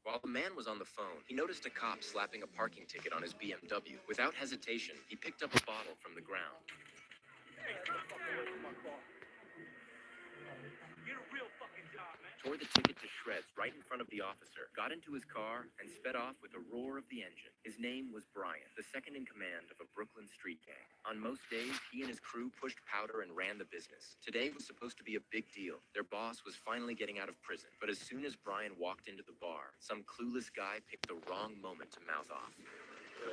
While the man was on the phone, he noticed a cop slapping a parking ticket on his BMW. Without hesitation, he picked up a bottle from the ground. Tore the ticket to shreds right in front of the officer, got into his car, and sped off with a roar of the engine. His name was Brian, the second in command of a Brooklyn street gang. On most days, he and his crew pushed powder and ran the business. Today was supposed to be a big deal. Their boss was finally getting out of prison. But as soon as Brian walked into the bar, some clueless guy picked the wrong moment to mouth off.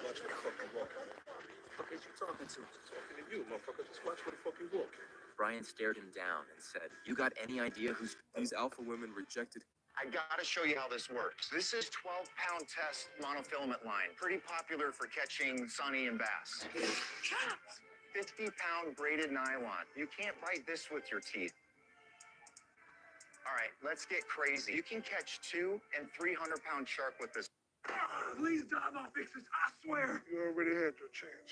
Watch where the fuck you walking. What the fuck is you talking to? Talking to you, motherfucker. Just watch where the fuck you walking. Brian stared him down and said, "You got any idea who's these alpha women rejected?" I gotta show you how this works. This is 12-pound test monofilament line. Pretty popular for catching sunny and bass. 50-pound braided nylon. You can't bite this with your teeth. All right, let's get crazy. You can catch 200- and 300-pound shark with this. Please, Dom, I'll fix this. I swear. You already had your chance.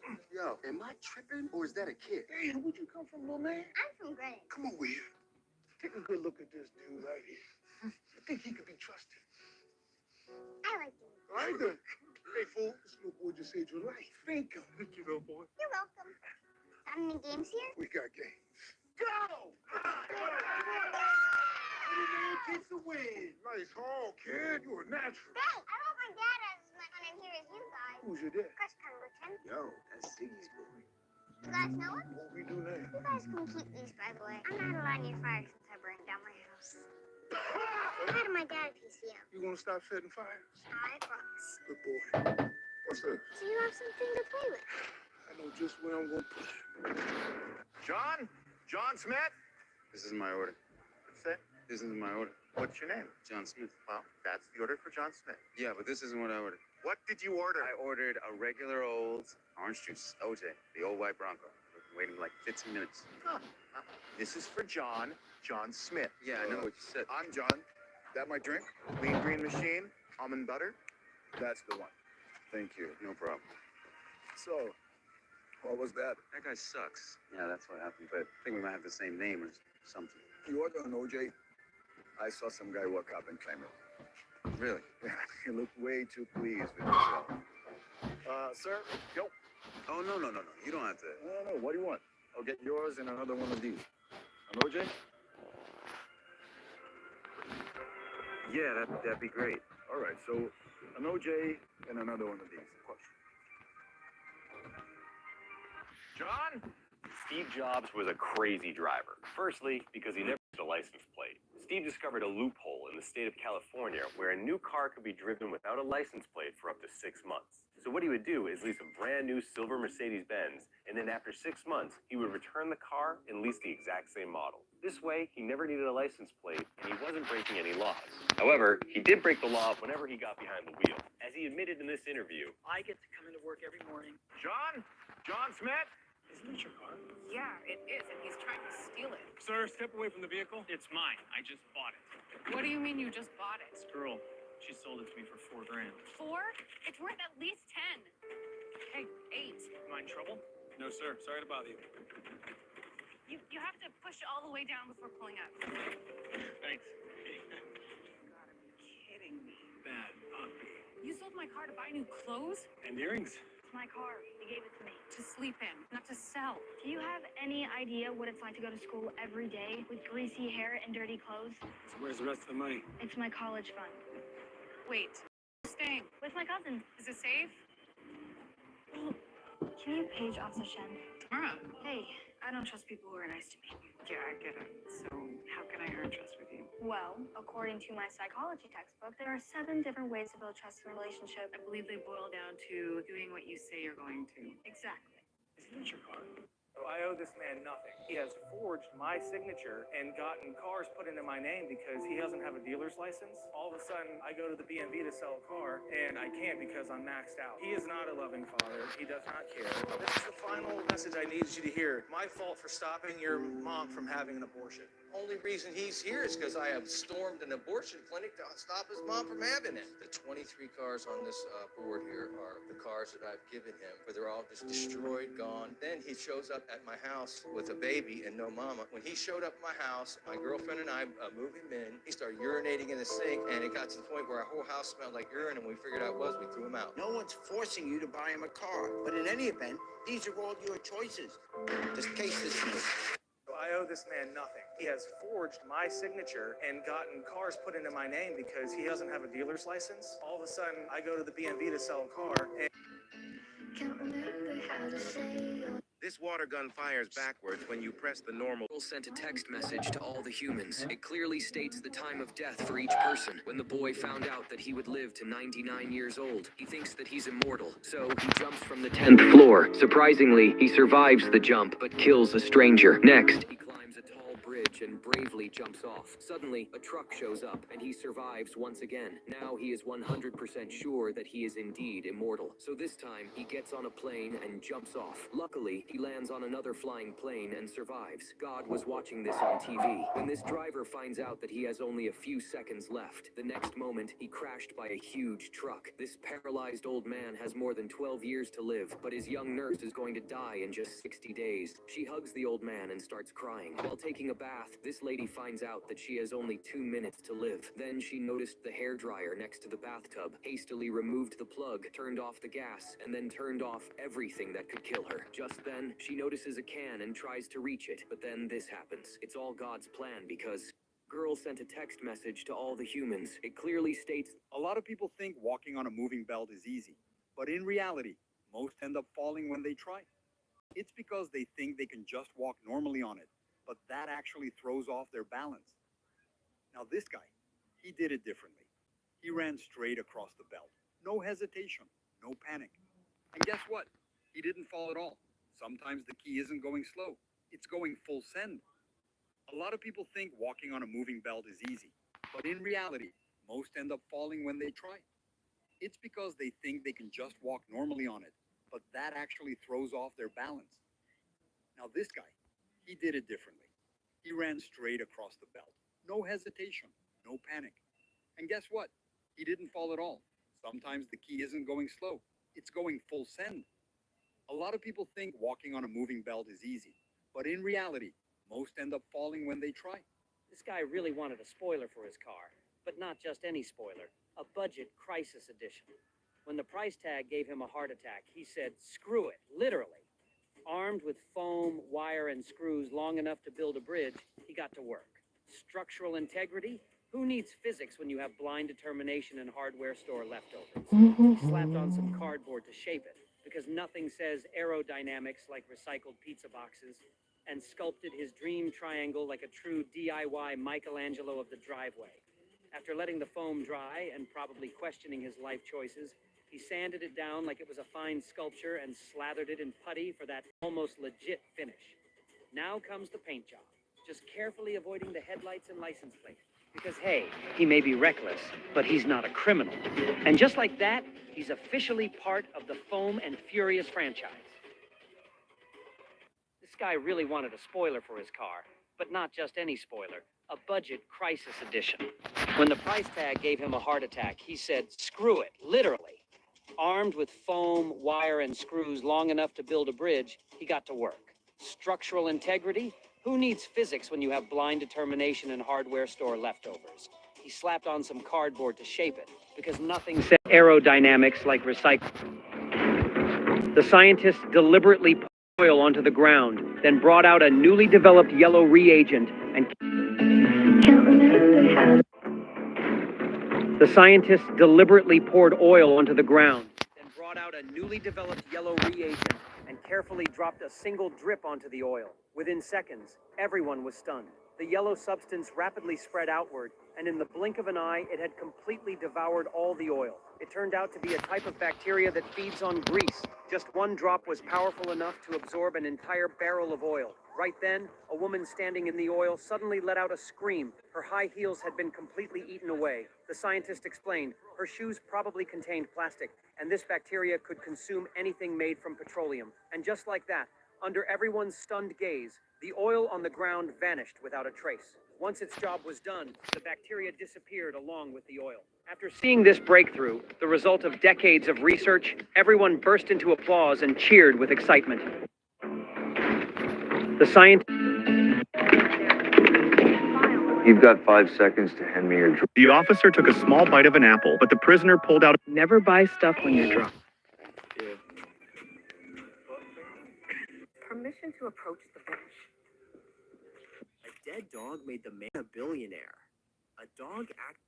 Hi. Yo, am I tripping or is that a kid? Damn, where'd you come from, little man? I'm from Greenwich. Come over here. Take a good look at this dude right here. You think he could be trusted? I like you. All right, then. Hey, fool. This little boy just saved your life. Thank you. Thank you, little boy. You're welcome. Got any games here? We got games. Go! Man takes a win. Nice haul, kid. You a natural. Hey, I hope my dad has as much fun in here as you guys. Who's your dad? Chris Pemberton. Yo, that's Siggy's boy. You guys know him? What we do now? You guys can keep these, by the way. I'm not allowed near fire since I burned down my house. Say hi to my dad if you see him. You gonna stop setting fires? I promise. Good boy. What's this? So you have something to play with. I know just where I'm gonna put it. John Smith? This is my order. What's that? This isn't my order. What's your name? John Smith. Well, that's the order for John Smith. Yeah, but this isn't what I ordered. What did you order? I ordered a regular old orange juice, OJ, the old white Bronco. I've been waiting like 15 minutes. This is for John Smith. Yeah, I know what you said. I'm John. That my drink? Lean Green Machine, almond butter. That's the one. Thank you. No problem. So, what was that? That guy sucks. Yeah, that's what happened. But I think we might have the same name or something. You ordered an OJ? I saw some guy walk up and claim it. Really? You look way too pleased with yourself. Sir? Yo. Oh, no. You don't have to. No. What do you want? I'll get yours and another one of these. An OJ? Yeah, that'd be great. All right, so an OJ and another one of these, of course. John? Steve Jobs was a crazy driver. Firstly, because he never used a license plate. Steve discovered a loophole in the state of California where a new car could be driven without a license plate for up to 6 months. So what he would do is lease a brand new silver Mercedes-Benz, and then after 6 months, he would return the car and lease the exact same model. This way, he never needed a license plate, and he wasn't breaking any laws. However, he did break the law whenever he got behind the wheel. As he admitted in this interview, I get to come into work every morning. John Smith? Isn't it your car? Yeah, it is, and he's trying to steal it. Sir, step away from the vehicle. It's mine. I just bought it. What do you mean you just bought it? This girl, she sold it to me for $4 grand. 4? It's worth at least 10. Hey, 8. Am I in trouble? No, sir. Sorry to bother you. You have to push all the way down before pulling up. Thanks. You gotta be kidding me. Bad puppy. You sold my car to buy new clothes? And earrings? It's my car. You gave it to me to sleep in, not to sell. Do you have any idea what it's like to go to school every day with greasy hair and dirty clothes? So where's the rest of the money? It's my college fund. Wait, staying. With my cousin. Is it safe? Can you page Officer Shen? Tomorrow. Hey, I don't trust people who are nice to me. Yeah, I get it. So how can I earn trust with you? Well, according to my psychology textbook, there are 7 different ways to build trust in a relationship. I believe they boil down to doing what you say you're going to. Exactly. Isn't it your car? Oh, I owe this man nothing. He has forged my signature and gotten cars put into my name because he doesn't have a dealer's license. All of a sudden, I go to the BeamNG to sell a car, and I can't because I'm maxed out. He is not a loving father. He does not care. This is the final message I needed you to hear. My fault for stopping your mom from having an abortion. Only reason he's here is because I have stormed an abortion clinic to stop his mom from having it. The 23 cars on this board here are the cars that I've given him, but they're all just destroyed, gone. Then he shows up at my house with a baby and no mama. When he showed up at my house, my girlfriend and I moved him in. He started urinating in the sink, and it got to the point where our whole house smelled like urine, and we figured out what it was, we threw him out. No one's forcing you to buy him a car, but in any event, these are all your choices. Just case dismissed. I owe this man nothing. He has forged my signature and gotten cars put into my name because he doesn't have a dealer's license. All of a sudden, I go to the BeamNG to sell a car, and Can't remember how to say This water gun fires backwards when you press the normal. Sent a text message to all the humans. It clearly states the time of death for each person. When the boy found out that he would live to 99 years old, he thinks that he's immortal. So he jumps from the 10th floor. Surprisingly, he survives the jump, but kills a stranger. Next, he climbs a tall bridge and bravely jumps off. Suddenly, a truck shows up, and he survives once again. Now he is 100% sure that he is indeed immortal. So this time, he gets on a plane and jumps off. Luckily, he lands on another flying plane and survives. God was watching this on TV. When this driver finds out that he has only a few seconds left, the next moment, he crashed by a huge truck. This paralyzed old man has more than 12 years to live, but his young nurse is going to die in just 60 days. She hugs the old man and starts crying. While taking a bath, this lady finds out that she has only 2 minutes to live. Then she noticed the hairdryer next to the bathtub, hastily removed the plug, turned off the gas, and then turned off everything that could kill her. Just then, she notices a can and tries to reach it, but then this happens. It's all God's plan because girl sent a text message to all the humans. It clearly states A lot of people think walking on a moving belt is easy, but in reality, most end up falling when they try. It's because they think they can just walk normally on it, but that actually throws off their balance. Now this guy, he did it differently. He ran straight across the belt. No hesitation, no panic. And guess what? He didn't fall at all. Sometimes the key isn't going slow, it's going full send. A lot of people think walking on a moving belt is easy, but in reality, most end up falling when they try. It's because they think they can just walk normally on it, but that actually throws off their balance. Now this guy, he did it differently. He ran straight across the belt. No hesitation, no panic. And guess what? He didn't fall at all. Sometimes the key isn't going slow, it's going full send. A lot of people think walking on a moving belt is easy, but in reality, most end up falling when they try. This guy really wanted a spoiler for his car, but not just any spoiler, a budget crisis edition. When the price tag gave him a heart attack, he said, screw it, literally. Armed with foam, wire, and screws long enough to build a bridge, he got to work. Structural integrity? Who needs physics when you have blind determination and hardware store leftovers? He slapped on some cardboard to shape it, because nothing says aerodynamics like recycled pizza boxes, and sculpted his dream triangle like a true DIY Michelangelo of the driveway. After letting the foam dry and probably questioning his life choices, he sanded it down like it was a fine sculpture and slathered it in putty for that almost legit finish. Now comes the paint job, just carefully avoiding the headlights and license plate. Because, hey, he may be reckless, but he's not a criminal. And just like that, he's officially part of the Foam and Furious franchise. This guy really wanted a spoiler for his car, but not just any spoiler, a budget crisis edition. When the price tag gave him a heart attack, he said, screw it, literally. Armed with foam, wire, and screws long enough to build a bridge, he got to work. Structural integrity? Who needs physics when you have blind determination and hardware store leftovers? He slapped on some cardboard to shape it, because nothing said aerodynamics like recycling. The scientists deliberately poured oil onto the ground, then brought out a newly developed yellow reagent and... Can't remember how The scientists deliberately poured oil onto the ground, then brought out a newly developed yellow reagent and carefully dropped a single drip onto the oil. Within seconds, everyone was stunned. The yellow substance rapidly spread outward, and in the blink of an eye, it had completely devoured all the oil. It turned out to be a type of bacteria that feeds on grease. Just one drop was powerful enough to absorb an entire barrel of oil. Right then, a woman standing in the oil suddenly let out a scream. Her high heels had been completely eaten away. The scientist explained, her shoes probably contained plastic, and this bacteria could consume anything made from petroleum. And just like that, under everyone's stunned gaze, the oil on the ground vanished without a trace. Once its job was done, the bacteria disappeared along with the oil. After seeing this breakthrough, the result of decades of research, everyone burst into applause and cheered with excitement. The scientists... You've got 5 seconds to hand me your drink. The officer took a small bite of an apple, but the prisoner pulled out... Never buy stuff when you're drunk. Permission to approach the bench. A dead dog made the man a billionaire. A dog act...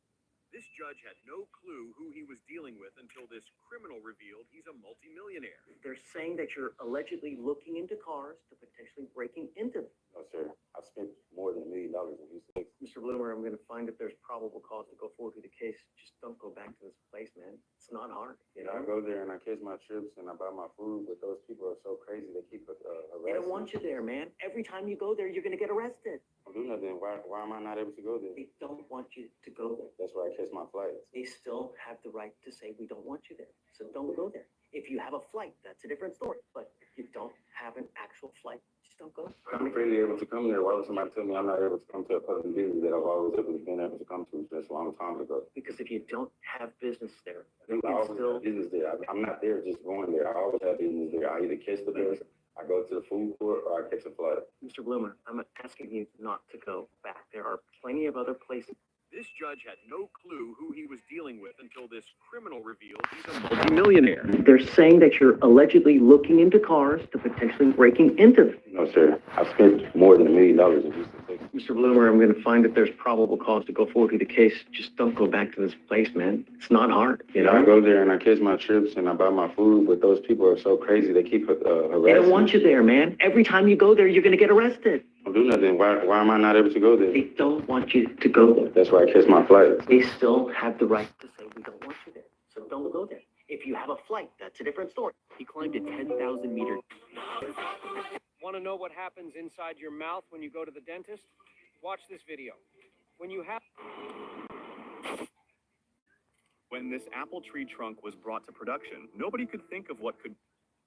This judge had no clue who he was dealing with until this criminal revealed he's a multimillionaire. They're saying that you're allegedly looking into cars to potentially breaking into them. No, sir. I've spent more than $1 million in Houston. Mr. Bloomer, I'm going to find if there's probable cause to go forward with the case. Just don't go back to this place, man. It's not hard. You know? I go there and I catch my trips and I buy my food, but those people are so crazy. They keep harassing. They don't want you there, man. Every time you go there, you're going to get arrested. I don't do nothing. Why am I not able to go there? They don't want you to go there. That's where I catch my flights. They still have the right to say we don't want you there. So don't go there. If you have a flight, that's a different story. But if you don't have an actual flight, just don't go. I'm freely able to come there. Why would somebody tell me I'm not able to come to a public business that I've always been able to come to just a long time ago? Because if you don't have business there, I always have business there. I'm not there just going there. I always have business there. I either catch the bus, I go to the food court, or I catch a flight. Mr. Bloomer, I'm asking you not to go back. There are plenty of other places. This judge had no clue who he was dealing with until this criminal revealed he's a multimillionaire. They're saying that you're allegedly looking into cars to potentially breaking into them. No, sir. I've spent more than $1 million in Houston, Texas. Mr. Bloomer, I'm going to find if there's probable cause to go forward with the case. Just don't go back to this place, man. It's not hard, you know? I go there and I catch my trips and I buy my food, but those people are so crazy. They keep harassing. They don't want you there, man. Every time you go there, you're going to get arrested. I don't do nothing. Why am I not able to go there? They don't want you to go there. That's where I catch my flights. They still have the right to say we don't want you there. So don't go there. If you have a flight, that's a different story. He climbed a 10,000 meter. Want to know what happens inside your mouth when you go to the dentist? Watch this video. When this apple tree trunk was brought to production, nobody could think of what could...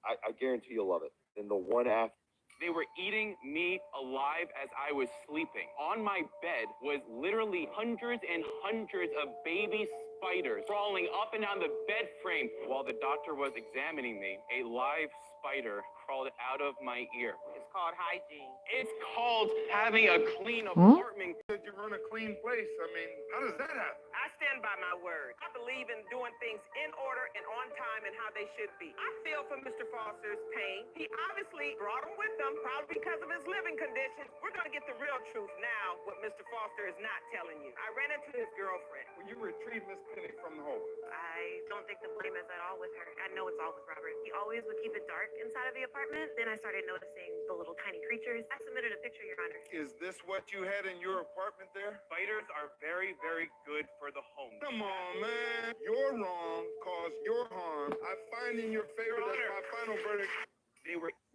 I guarantee you'll love it. Then the one after. They were eating me alive as I was sleeping. On my bed was literally hundreds and hundreds of baby spiders crawling up and down the bed frame. While the doctor was examining me, a live spider crawled out of my ear. It's called hygiene. It's called having a clean apartment. You run a clean place. I mean, how does that happen? I stand by my word. I believe in doing things in order and on time and how they should be. I feel for Mr. Foster's pain. He obviously brought him with him, probably because of his living conditions. We're going to get the real truth now, what Mr. Foster is not telling you. I ran into his girlfriend. When you retrieved Miss Penny from the hole. I don't think the blame is at all with her. I know it's all with Robert. He always would keep it dark inside of the apartment. Then I started noticing the little tiny creatures. I submitted a picture, Your Honor. Is this what you had in your apartment there? Spiders are very, very good for the home. Come on, man. You're wrong, cause you're harm. I find in your favor. That's my final verdict.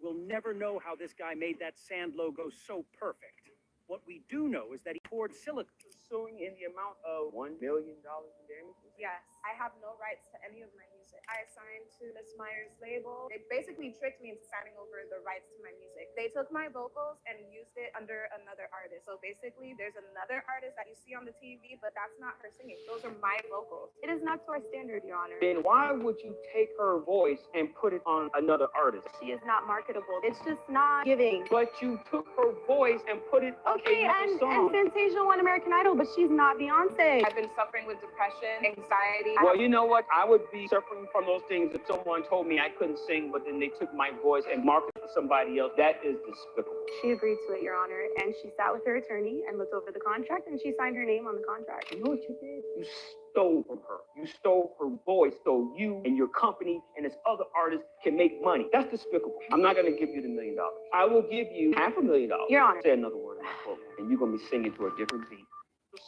We'll never know how this guy made that sand logo so perfect. What we do know is that he poured silicone. Suing in the amount of $1 million in damages? Yes, I have no rights to any of my music. I assigned to Miss Meyer's label. They basically tricked me into signing over the rights to my music. They took my vocals and used it under another artist. So basically, there's another artist that you see on the TV, but that's not her singing. Those are my vocals. It is not to our standard, Your Honor. Then why would you take her voice and put it on another artist? She is not marketable. It's just not giving. But you took her voice and put it on another song. And Fantasia won American Idol, but she's not Beyonce. I've been suffering with depression, anxiety. Well, you know what? I would be suffering from those things if someone told me I couldn't sing, but then they took my voice and marketed it for somebody else. That is despicable. She agreed to it, Your Honor, and she sat with her attorney and looked over the contract, and she signed her name on the contract. You know what you did? You stole from her. You stole her voice so you and your company and this other artist can make money. That's despicable. I'm not going to give you the $1 million. I will give you $500,000. Your Honor. Say another word in my book, and you're going to be singing to a different beat.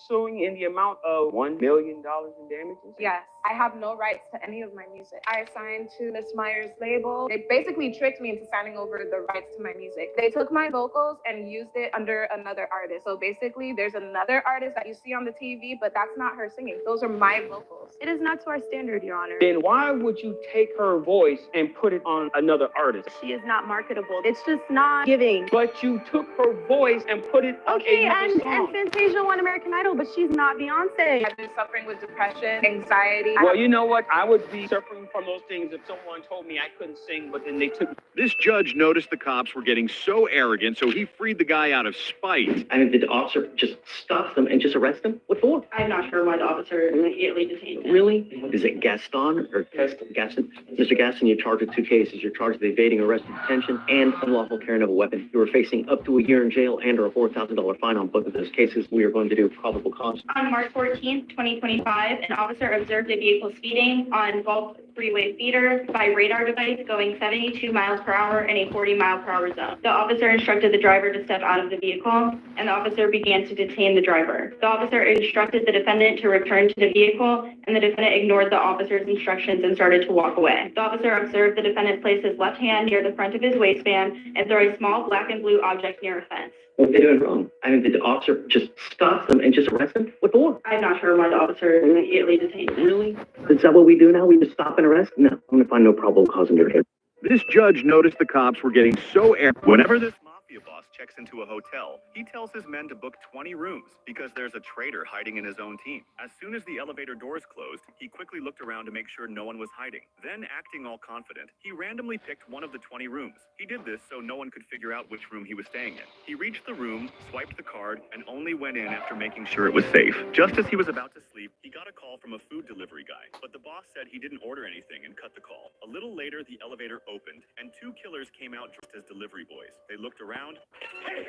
Suing in the amount of $1 million in damages? Yes, I have no rights to any of my music. I signed to Miss Myers' label. They basically tricked me into signing over the rights to my music. They took my vocals and used it under another artist. So basically, there's another artist that you see on the TV, but that's not her singing. Those are my vocals. It is not to our standard, Your Honor. Then why would you take her voice and put it on another artist? She is not marketable. It's just not giving. But you took her voice and put it on another song. And Fantasia won American Idol, but she's not Beyonce. I've been suffering with depression, anxiety. Well, you know what? I would be suffering from those things if someone told me I couldn't sing, but then they took. This judge noticed the cops were getting so arrogant, so he freed the guy out of spite. I mean, did the officer just stop them and just arrest them? What for? I'm not sure why the officer immediately detained him. Really? Is it Gaston or Gaston? Mr. Gaston, you're charged with 2 cases. You're charged with evading arrest and detention and unlawful carrying of a weapon. You are facing up to a year in jail and or a $4,000 fine on both of those cases. We are going to do probable cause. On March 14th, 2025, an officer observed a vehicle speeding on Gulf Freeway feeder by radar device going 72 miles per hour in a 40-mile-per-hour zone. The officer instructed the driver to step out of the vehicle, and the officer began to detain the driver. The officer instructed the defendant to return to the vehicle, and the defendant ignored the officer's instructions and started to walk away. The officer observed the defendant place his left hand near the front of his waistband and throw a small black and blue object near a fence. What are they doing wrong? I mean, did the officer just stop them and just arrest them? What for? I'm not sure why the officer immediately detained him. Really? Is that what we do now? We just stop and arrest? No, I'm going to find no probable cause in your case. This judge noticed the cops were getting so arrogant. Whenever this mafia boss checks into a hotel, he tells his men to book 20 rooms because there's a traitor hiding in his own team. As soon as the elevator doors closed, he quickly looked around to make sure no one was hiding. Then, acting all confident, he randomly picked one of the 20 rooms. He did this so no one could figure out which room he was staying in. He reached the room, swiped the card, and only went in after making sure it was safe. Just as he was about to sleep, he got a call from a food delivery guy, but the boss said he didn't order anything and cut the call. A little later, the elevator opened, and 2 killers came out dressed as delivery boys. They looked around. Hey,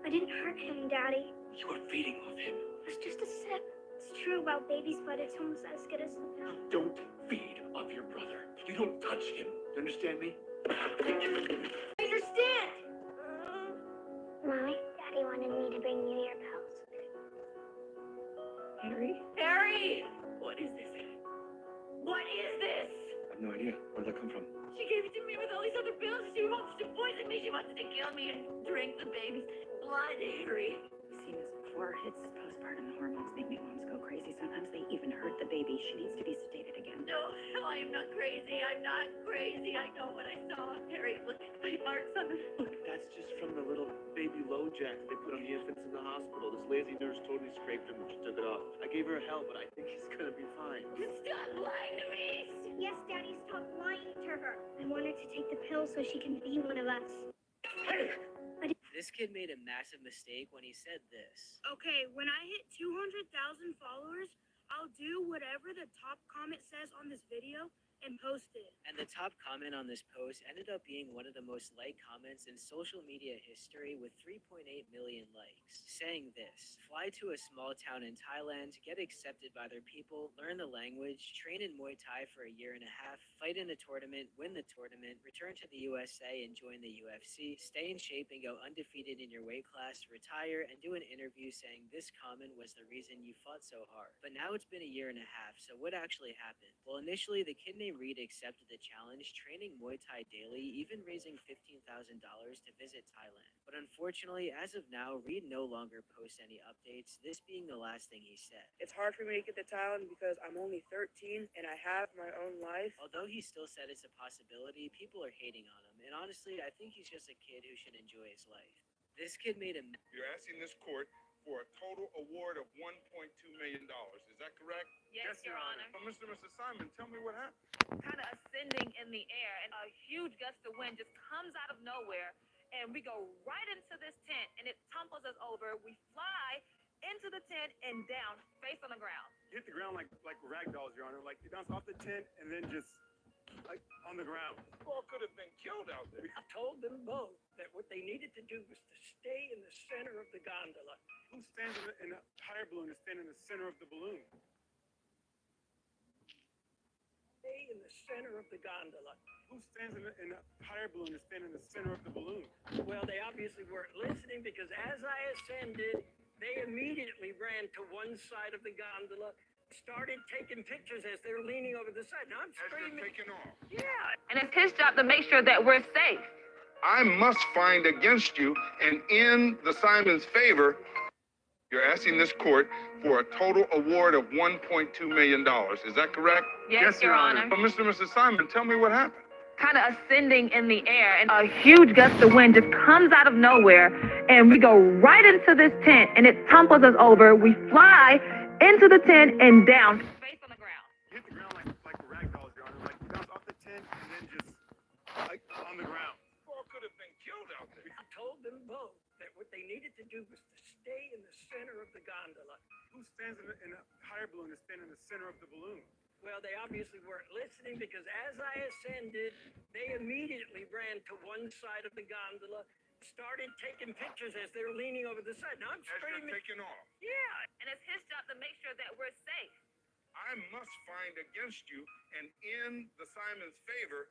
I didn't hurt him, Daddy. You were feeding off him. It's just a sip. It's true about babies, but it's almost as good as... You don't feed off your brother. You don't touch him. You understand me? I understand! Mommy, Daddy wanted me to bring you your pills. Harry? Harry! What is this? What is this? I have no idea. Where did that come from? She gave it to me with all these other pills. She wants to poison me. She wanted to kill me and drink the baby's blood, Harry. I've seen this before. It's postpartum. The hormones make moms go crazy. Sometimes they even hurt the baby. She needs to be sedated again. No, I am not crazy. I'm not crazy. I know what I saw. Harry, look at my marks on the... Look, that's just from the little baby low jack they put on the infants in the hospital. This lazy nurse totally scraped him and she took it off. I gave her hell, but I think he's gonna be fine. Stop lying to me! Yes, Daddy, stop lying to her. I want her to take the pill so she can be one of us. This kid made a massive mistake when he said this. Okay, when I hit 200,000 followers, I'll do whatever the top comment says on this video and post it. And the top comment on this post ended up being one of the most liked comments in social media history with 3.8 million likes, saying this: fly to a small town in Thailand, get accepted by their people, learn the language, train in Muay Thai for a year and a half, fight in a tournament, win the tournament, return to the USA and join the UFC, stay in shape and go undefeated in your weight class, retire, and do an interview saying this comment was the reason you fought so hard. But now it's been a year and a half, so what actually happened? Well, initially the kid named Reed accepted the challenge, training Muay Thai daily, even raising $15,000 to visit Thailand. But unfortunately, as of now, Reed no longer posts any updates, this being the last thing he said. It's hard for me to get to Thailand because I'm only 13 and I have my own life. Although he still said it's a possibility, people are hating on him, and honestly, I think he's just a kid who should enjoy his life. This kid made a... You're asking this court for a total award of $1.2 million. Is that correct? Yes, Your Honor. Mr. Simon, tell me what happened. Kind of ascending in the air, and a huge gust of wind just comes out of nowhere, and we go right into this tent, and it tumbles us over. We fly into the tent and down, face on the ground. You hit the ground like rag dolls, Your Honor. Like you bounce off the tent and then just like on the ground. Paul could have been killed out there. I told them both that what they needed to do was to stay in the center of the gondola. Who stands in a higher balloon is standing in the center of the balloon? Stay in the center of the gondola. Who stands in a higher balloon is standing in the center of the balloon? Well, they obviously weren't listening because as I ascended, They immediately ran to one side of the gondola, started taking pictures as they're leaning over the side. Now I'm screaming. Taking off. Yeah. And it's his job to make sure that we're safe. I must find against you, and in the Simon's favor, you're asking this court for a total award of $1.2 million. Is that correct? Yes, Your Honor. But Mr. and Mrs. Simon, tell me what happened. Kind of ascending in the air, and a huge gust of wind just comes out of nowhere, and we go right into this tent, and it tumples us over. We fly into the tent and down, face on the ground. Hit the ground like rag dolls, Your Honor. Like, bounce off the tent and then just, like, on the ground. Paul could have been killed out there. I told them both that what they needed to do was to stay in the center of the gondola. Who stands in a higher balloon to stand in the center of the balloon? Well, they obviously weren't listening because as I ascended, they immediately ran to one side of the gondola, started taking pictures as they're leaning over the side. Now I'm screaming. Taking off. Yeah, and it's his job to make sure that we're safe. I must find against you, and in the Simon's favor,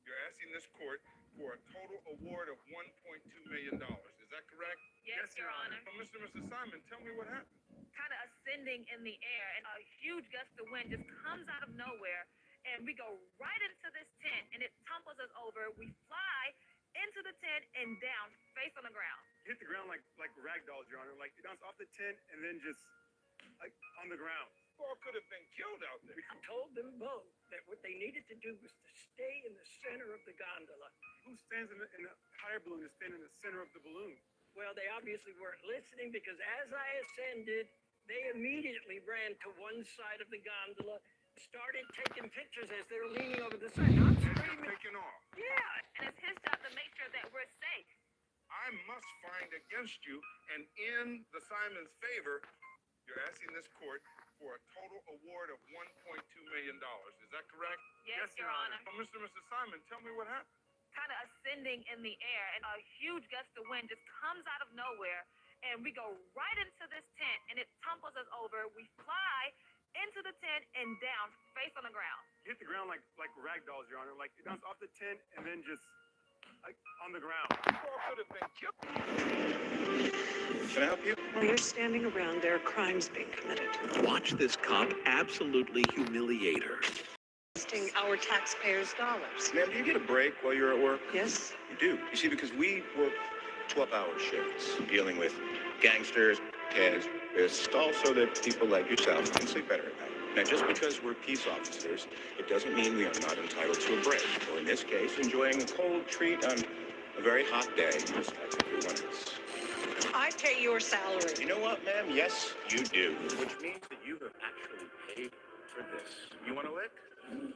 you're asking this court for a total award of $1.2 million. Is that correct? Yes, Your Honor. But Mr. and Mrs. Simon, tell me what happened. Kind of ascending in the air, and a huge gust of wind just comes out of nowhere, and we go right into this tent, and it tumples us over. We fly into the tent and down, face on the ground. Hit the ground like rag dolls, Your Honor. Like, bounce off the tent and then just, like, on the ground. Paul could have been killed out there. I told them both that what they needed to do was to stay in the center of the gondola. Who stands in a higher balloon to stand in the center of the balloon? Well, they obviously weren't listening because as I ascended, they immediately ran to one side of the gondola, started taking pictures as they're leaning over the side. Now I'm screaming. Taking off. Yeah, and it's his job to make sure that we're safe. I must find against you, and in the Simon's favor, you're asking this court for a total award of $1.2 million. Is that correct? Yes, Your Honor. But Mr. and Mrs. Simon, tell me what happened. Kind of ascending in the air, and a huge gust of wind just comes out of nowhere, and we go right into this tent, and it tumples us over. We fly into the tent and down, face on the ground. Hit the ground like rag dolls, Your Honor. Like, bounce off the tent and then just, like, on the ground. Paul could have been killed. Can I help you? While you're standing around, there are crimes being committed. Watch this cop absolutely humiliate her. Wasting our taxpayers' dollars. Ma'am, do you get a break while you're at work? Yes. You do. You see, because we work 12-hour shifts dealing with gangsters, terrorists, also that people like yourself can sleep better at night. Now, just because we're peace officers, it doesn't mean we are not entitled to a break, or in this case, enjoying a cold treat on a very hot day, just like everyone else. I pay your salary. You know what, ma'am? Yes, you do. Which means that you have actually paid for this. You want a lick? Can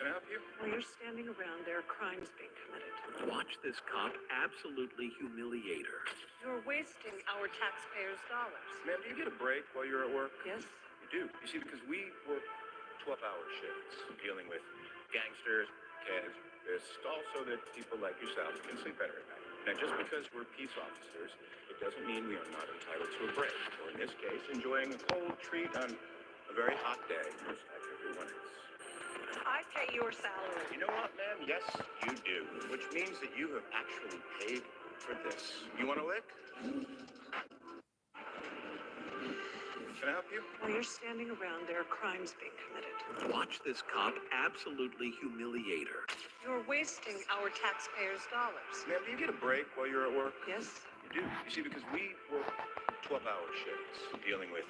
I help you? While you're standing around, there are crimes being committed. Watch this cop absolutely humiliate her. You're wasting our taxpayers' dollars. Ma'am, do you get a break while you're at work? Yes. You do. You see, because we work 12-hour shifts dealing with gangsters, terrorists, also that people like yourself can sleep better at night. Now, just because we're peace officers, it doesn't mean we are not entitled to a break, or in this case, enjoying a cold treat on a very hot day, just like everyone else. I pay your salary. You know what, ma'am? Yes, you do. Which means that you have actually paid for this. You want a lick? Can I help you? While you're standing around, there are crimes being committed. Watch this cop absolutely humiliate her. You're wasting our taxpayers' dollars. Ma'am, do you get a break while you're at work? Yes. You do. You see, because we work 12-hour shifts dealing with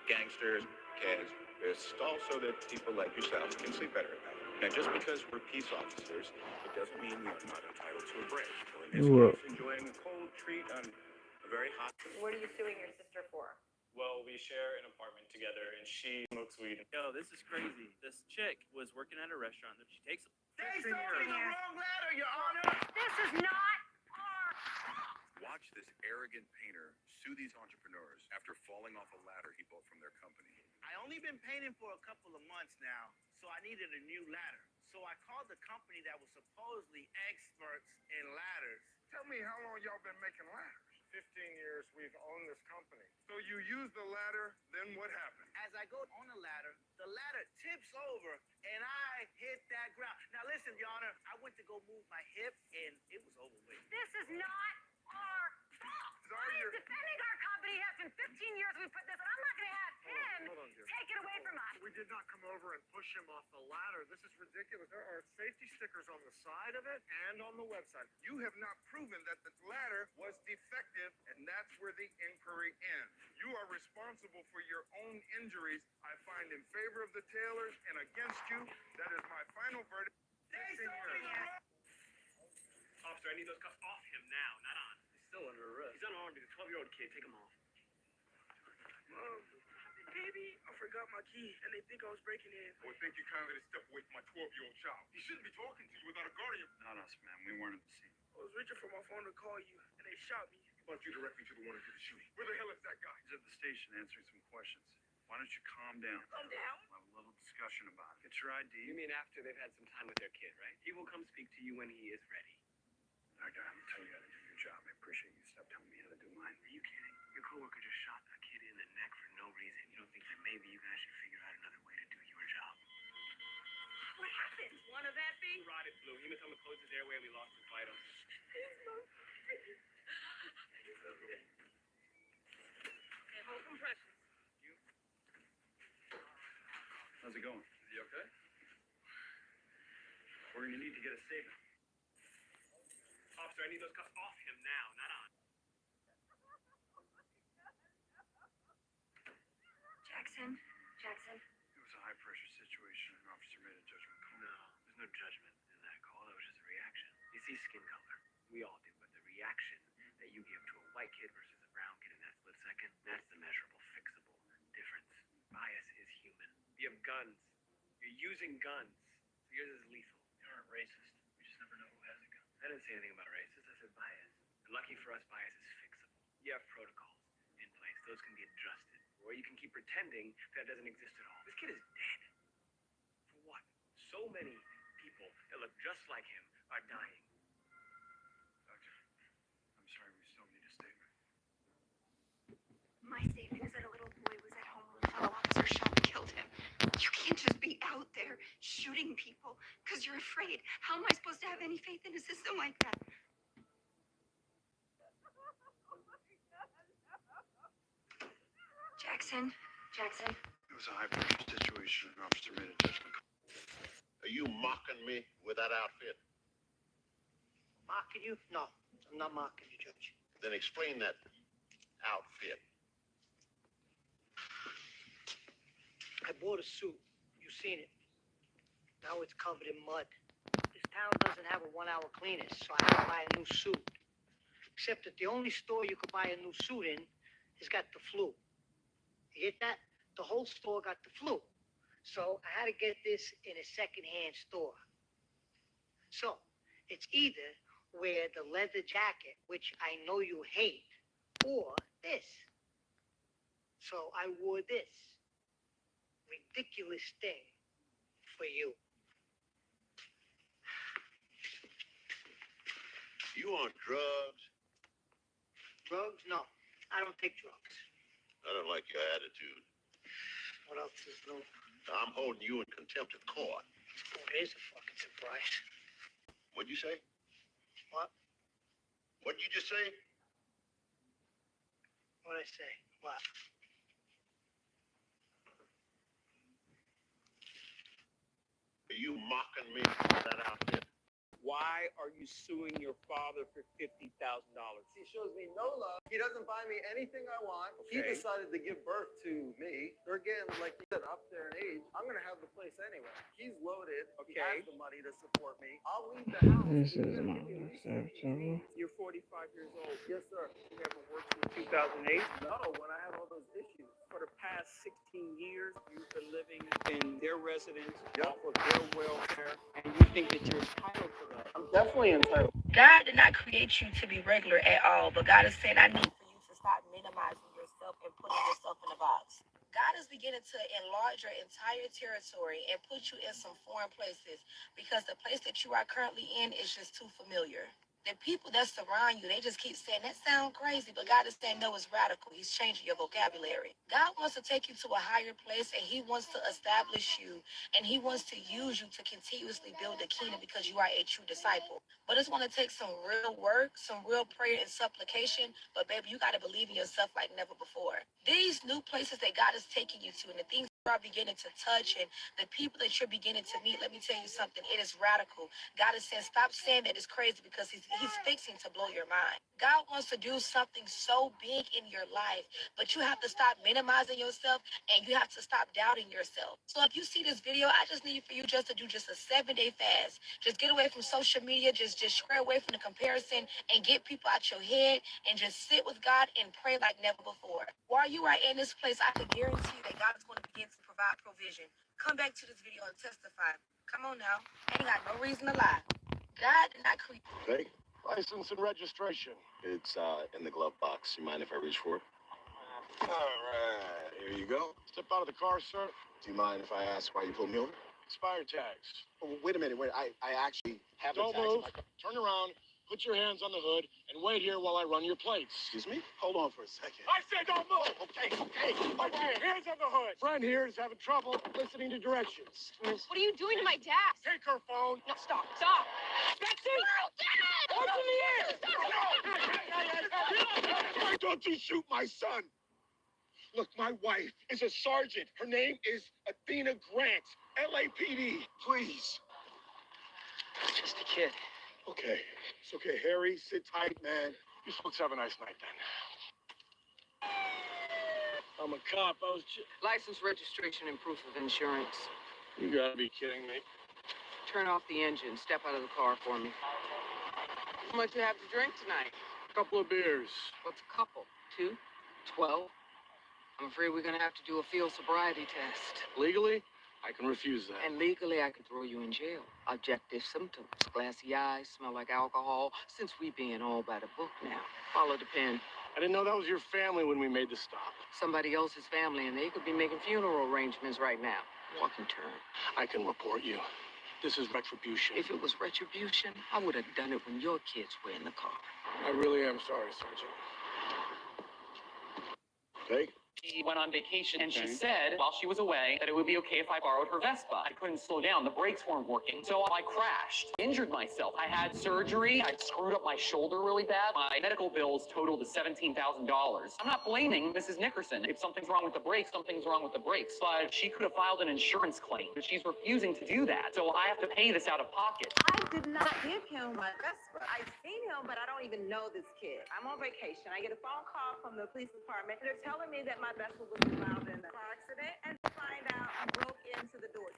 gangsters, terrorists, also that people like yourself can sleep better at night. Now, just because we're peace officers, it doesn't mean we are not entitled to a break, or in this case, enjoying a cold treat on a very hot day. What are you suing your sister for? Well, we share an apartment together, and she smokes weed. Yo, this is crazy. This chick was working at a restaurant. She takes. They sold me the wrong ladder, Your Honor. This is not Watch this arrogant painter sue these entrepreneurs after falling off a ladder he bought from their company. I only been painting for a couple of months now, so I needed a new ladder. So I called the company that was supposedly experts in ladders. Tell me how long y'all been making ladders? 15 years we've owned this company. So you use the ladder, then what happened? As I go on the ladder tips over, and I hit that ground. Now listen, Your Honor, I went to go move my hip, and it was over with. This is not our I'm defending our company after 15 years we put this, and I'm not going to have him take it away from us. We did not come over and push him off the ladder. This is ridiculous. There are safety stickers on the side of it and on the website. You have not proven that the ladder was defective, and that's where the inquiry ends. You are responsible for your own injuries. I find in favor of the Taylors and against you. That is my final verdict. 16 years. Officer, I need those cuffs off him now, not on. He's still under arrest. He's unarmed. He's a 12-year-old kid. Take him off. Mom, baby, I forgot my key, and they think I was breaking in. Boy, thank you kindly to step away from my 12-year-old child. He shouldn't be talking to you without a guardian. Not us, man. We weren't at the scene. I was reaching for my phone to call you, and they shot me. Why don't you direct me to the one who did the shooting? Where the hell is that guy? He's at the station answering some questions. Why don't you calm down? Calm down? We'll have a little discussion about it. Get your ID. You mean after they've had some time with their kid, right? He will come speak to you when he is ready. I gotta tell you how to do your job. I appreciate you stop telling me how to do mine. Are you kidding? Your coworker just shot a kid in the neck for no reason. You don't think that maybe you guys should figure out another way to do your job? What happened? One of that thing? Rotted blue. Hematoma closed his airway and we lost his vitals. Okay, hold compression. How's it going? Is he okay? We're gonna need to get a statement. Officer, I need those cuffs off him now, not on. Jackson. It was a high-pressure situation. An officer made a judgment call. No, there's no judgment in that call. That was just a reaction. You see skin color. We all do, but the reaction that you give to a white kid versus a brown kid in that split second, that's the measurable, fixable difference. Bias is human. You have guns. You're using guns. So yours is lethal. You aren't racist. We just never know who has a gun. I didn't say anything about racist. I said bias. And lucky for us, bias is fixable. You have protocols in place. Those can be adjusted. Or you can keep pretending that doesn't exist at all. This kid is dead. For what? So many people that look just like him are dying. Doctor, I'm sorry, we still need a statement. My statement is that a little boy was at home when a fellow officer shot and killed him. You can't just be out there shooting people because you're afraid. How am I supposed to have any faith in a system like that? Jackson. It was a high-pressure situation. An officer made a judgment call. Are you mocking me with that outfit? Mocking you? No, I'm not mocking you, Judge. Then explain that outfit. I bought a suit. You've seen it. Now it's covered in mud. This town doesn't have a 1-hour cleaners, so I had to buy a new suit. Except that the only store you could buy a new suit in has got the flu. You get that? The whole store got the flu. So I had to get this in a secondhand store. So it's either wear the leather jacket, which I know you hate, or this. So I wore this ridiculous thing for you. You on drugs? Drugs? No, I don't take drugs. I don't like your attitude. What else is new? I'm holding you in contempt of court. Oh, here's a fucking surprise. What'd you say? What? What'd you just say? What'd I say? What? Are you mocking me with that outfit? Why are you suing your father for $50,000? He shows me no love. He doesn't buy me anything I want. He Okay. decided to give birth to me. Or again, like you said, up there in age, I'm going to have the place anyway. He's loaded. He Okay. has the money to support me. I'll leave the house. This is my acceptable. You're 45 years old. Yes, sir. You never worked since 2008? No, when I had all those issues. For the past 16 years, you've been living in their residence Yep. off of their welfare, and you think that you're entitled to that. I'm definitely entitled. God did not create you to be regular at all, but God is saying, I need for you to stop minimizing yourself and putting yourself in a box. God is beginning to enlarge your entire territory and put you in some foreign places because the place that you are currently in is just too familiar. The people that surround you, they just keep saying, that sounds crazy, but God is saying, no, it's radical. He's changing your vocabulary. God wants to take you to a higher place, and he wants to establish you, and he wants to use you to continuously build the kingdom because you are a true disciple. But it's going to take some real work, some real prayer and supplication. But baby, you got to believe in yourself like never before. These new places that God is taking you to, and the things you are beginning to touch, and the people that you're beginning to meet, let me tell you something, it is radical. God is saying, stop saying that it's crazy because he's fixing to blow your mind. God wants to do something so big in your life, but you have to stop minimizing yourself, and you have to stop doubting yourself. So if you see this video, I just need for you just to do just a 7-day fast. Just get away from social media, just stray away from the comparison, and get people out your head, and just sit with God and pray like never before. While you are in this place, I can guarantee you that God is going to begin to provide provision. Come back to this video and testify. Come on now. Ain't got no reason to lie. God did not create. Okay. License and registration. It's in the glove box. You mind if I reach for it? All right. Here you go. Step out of the car, sir. Do you mind if I ask why you pulled me over? Expired tags. Oh, wait a minute. I actually have Don't a tax. move. Turn around. Put your hands on the hood and wait here while I run your plates. Excuse me? Hold on for a second. I said don't move. Okay. Okay, hands on the hood. Friend here is having trouble listening to directions. What are you doing to my dad? Take her phone. No, stop. Betsy! What's in the air? Why don't you shoot my son? Look, my wife is a sergeant. Her name is Athena Grant, LAPD. Please. Just a kid. Okay. It's okay, Harry. Sit tight, man. You folks have a nice night, then. I'm a cop. License, registration, and proof of insurance. You gotta be kidding me. Turn off the engine. Step out of the car for me. How much you have to drink tonight? A couple of beers. What's a couple? 2? 12? I'm afraid we're gonna have to do a field sobriety test. Legally, I can refuse that. And legally, I can throw you in jail. Objective symptoms. Glassy eyes, smell like alcohol. Since we being all by the book now. Follow the pen. I didn't know that was your family when we made the stop. Somebody else's family, and they could be making funeral arrangements right now. Walk and turn. I can report you. This is retribution. If it was retribution, I would have done it when your kids were in the car. I really am sorry, Sergeant. Okay? She went on vacation, and she said while she was away that it would be okay if I borrowed her Vespa. I couldn't slow down. The brakes weren't working, so I crashed, injured myself. I had surgery. I screwed up my shoulder really bad. My medical bills totaled to $17,000. I'm not blaming Mrs. Nickerson. If something's wrong with the brakes, something's wrong with the brakes. But she could have filed an insurance claim, but she's refusing to do that, so I have to pay this out of pocket. I did not give him my Vespa. I've seen him, but I don't even know this kid. I'm on vacation. I get a phone call from the police department. They're telling me that my Vespa was involved in a car accident, and to find out, I broke into the door.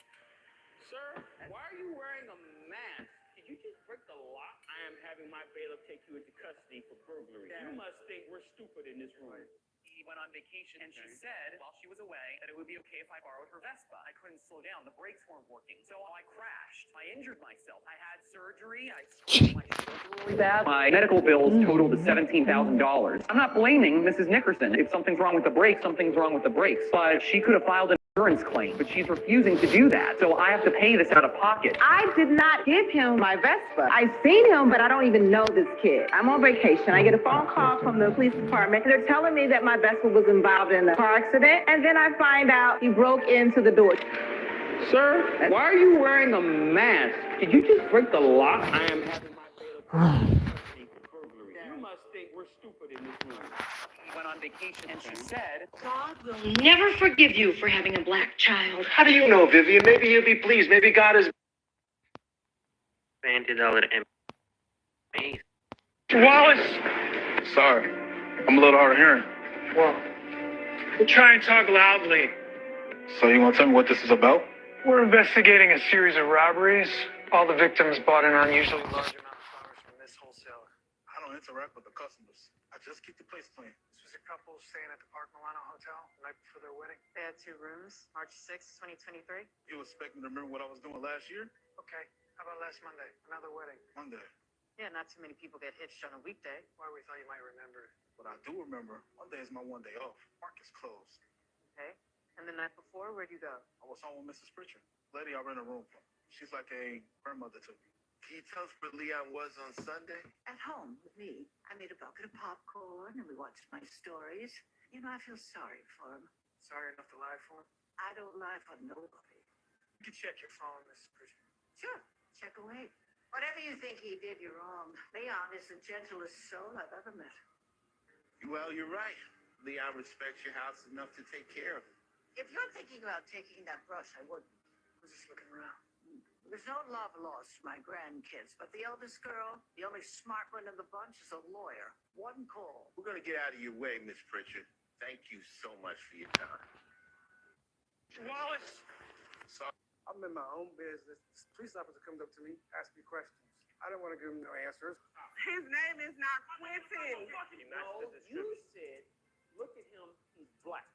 Sir, why are you wearing a mask? Did you just break the law? I am having my bailiff take you into custody for burglary. You must think we're stupid in this room. She went on vacation, and she said while she was away that it would be okay if I borrowed her Vespa. I couldn't slow down. The brakes weren't working, so I crashed. I injured myself. I had surgery. I screwed my shoulder really bad. My medical bills totaled to $17,000. I'm not blaming Mrs. Nickerson. If something's wrong with the brakes, something's wrong with the brakes. But she could have filed an insurance claim, but she's refusing to do that, so I have to pay this out of pocket. I did not give him my Vespa. I've seen him, but I don't even know this kid. I'm on vacation. I get a phone call from the police department. They're telling me that my Vespa was involved in a car accident, and then I find out he broke into the door. Sir, why are you wearing a mask? Did you just break the law? I am having my bailiff take you into custody for burglary. You must think we're stupid in this room. She went on vacation, and she said God will never forgive you for having a black child. How do you know, Vivian? Maybe he'll be pleased. Maybe God is... $20 M. Wallace! Sorry. I'm a little hard of hearing. Well, we'll try and talk loudly. So you want to tell me what this is about? We're investigating a series of robberies. All the victims bought an unusually large amount of flowers from this wholesaler. I don't interact with the customers. I just keep the place clean. This was a couple staying at the Park Milano Hotel the night before their wedding. They had 2 rooms, March 6, 2023. You expect me to remember what I was doing last year? Okay, how about last Monday? Another wedding. Monday. Yeah, not too many people get hitched on a weekday. Why we thought you might remember it. But I do remember Monday is my one day off. Park is closed. Okay. And the night before, where'd you go? I was home with Mrs. Pritchard. Lady I rent a room from. She's like a grandmother to me. Can you tell us where Leon was on Sunday? At home with me. I made a bucket of popcorn and we watched my stories. You know, I feel sorry for him. Sorry enough to lie for him? I don't lie for nobody. You can check your phone, Mrs. Pritchard. Sure, check away. Whatever you think he did, you're wrong. Leon is the gentlest soul I've ever met. Well, you're right. Leon respects your house enough to take care of it. If you're thinking about taking that brush, I wouldn't. I was just looking around. There's no love lost to my grandkids, but the eldest girl, the only smart one in the bunch, is a lawyer. One call. We're going to get out of your way, Miss Pritchard. Thank you so much for your time. Wallace! Sorry. I'm in my own business. This police officer comes up to me, asks me questions. I don't want to give him no answers. His name is not Quentin. No, you said, look at him, he's black.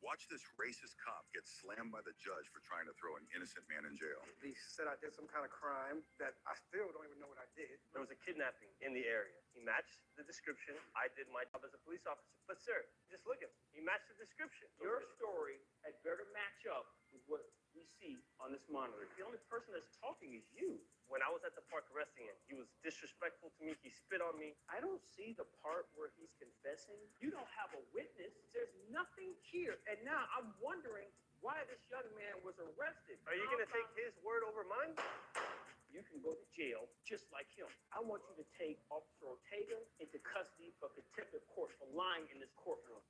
Watch this racist cop get slammed by the judge for trying to throw an innocent man in jail. He said I did some kind of crime that I still don't even know what I did. There was a kidnapping in the area. He matched the description. I did my job as a police officer. But sir, just look at him. He matched the description. Your story had better match up with what we see on this monitor. The only person that's talking is you. When I was at the park arresting him, he was disrespectful to me. He spit on me. I don't see the part where he's confessing. You don't have a witness. There's nothing here. And now I'm wondering why this young man was arrested. Are you going to take his word over mine? You can go to jail just like him. I want you to take Officer Ortega into custody for contempt of court for lying in this courtroom.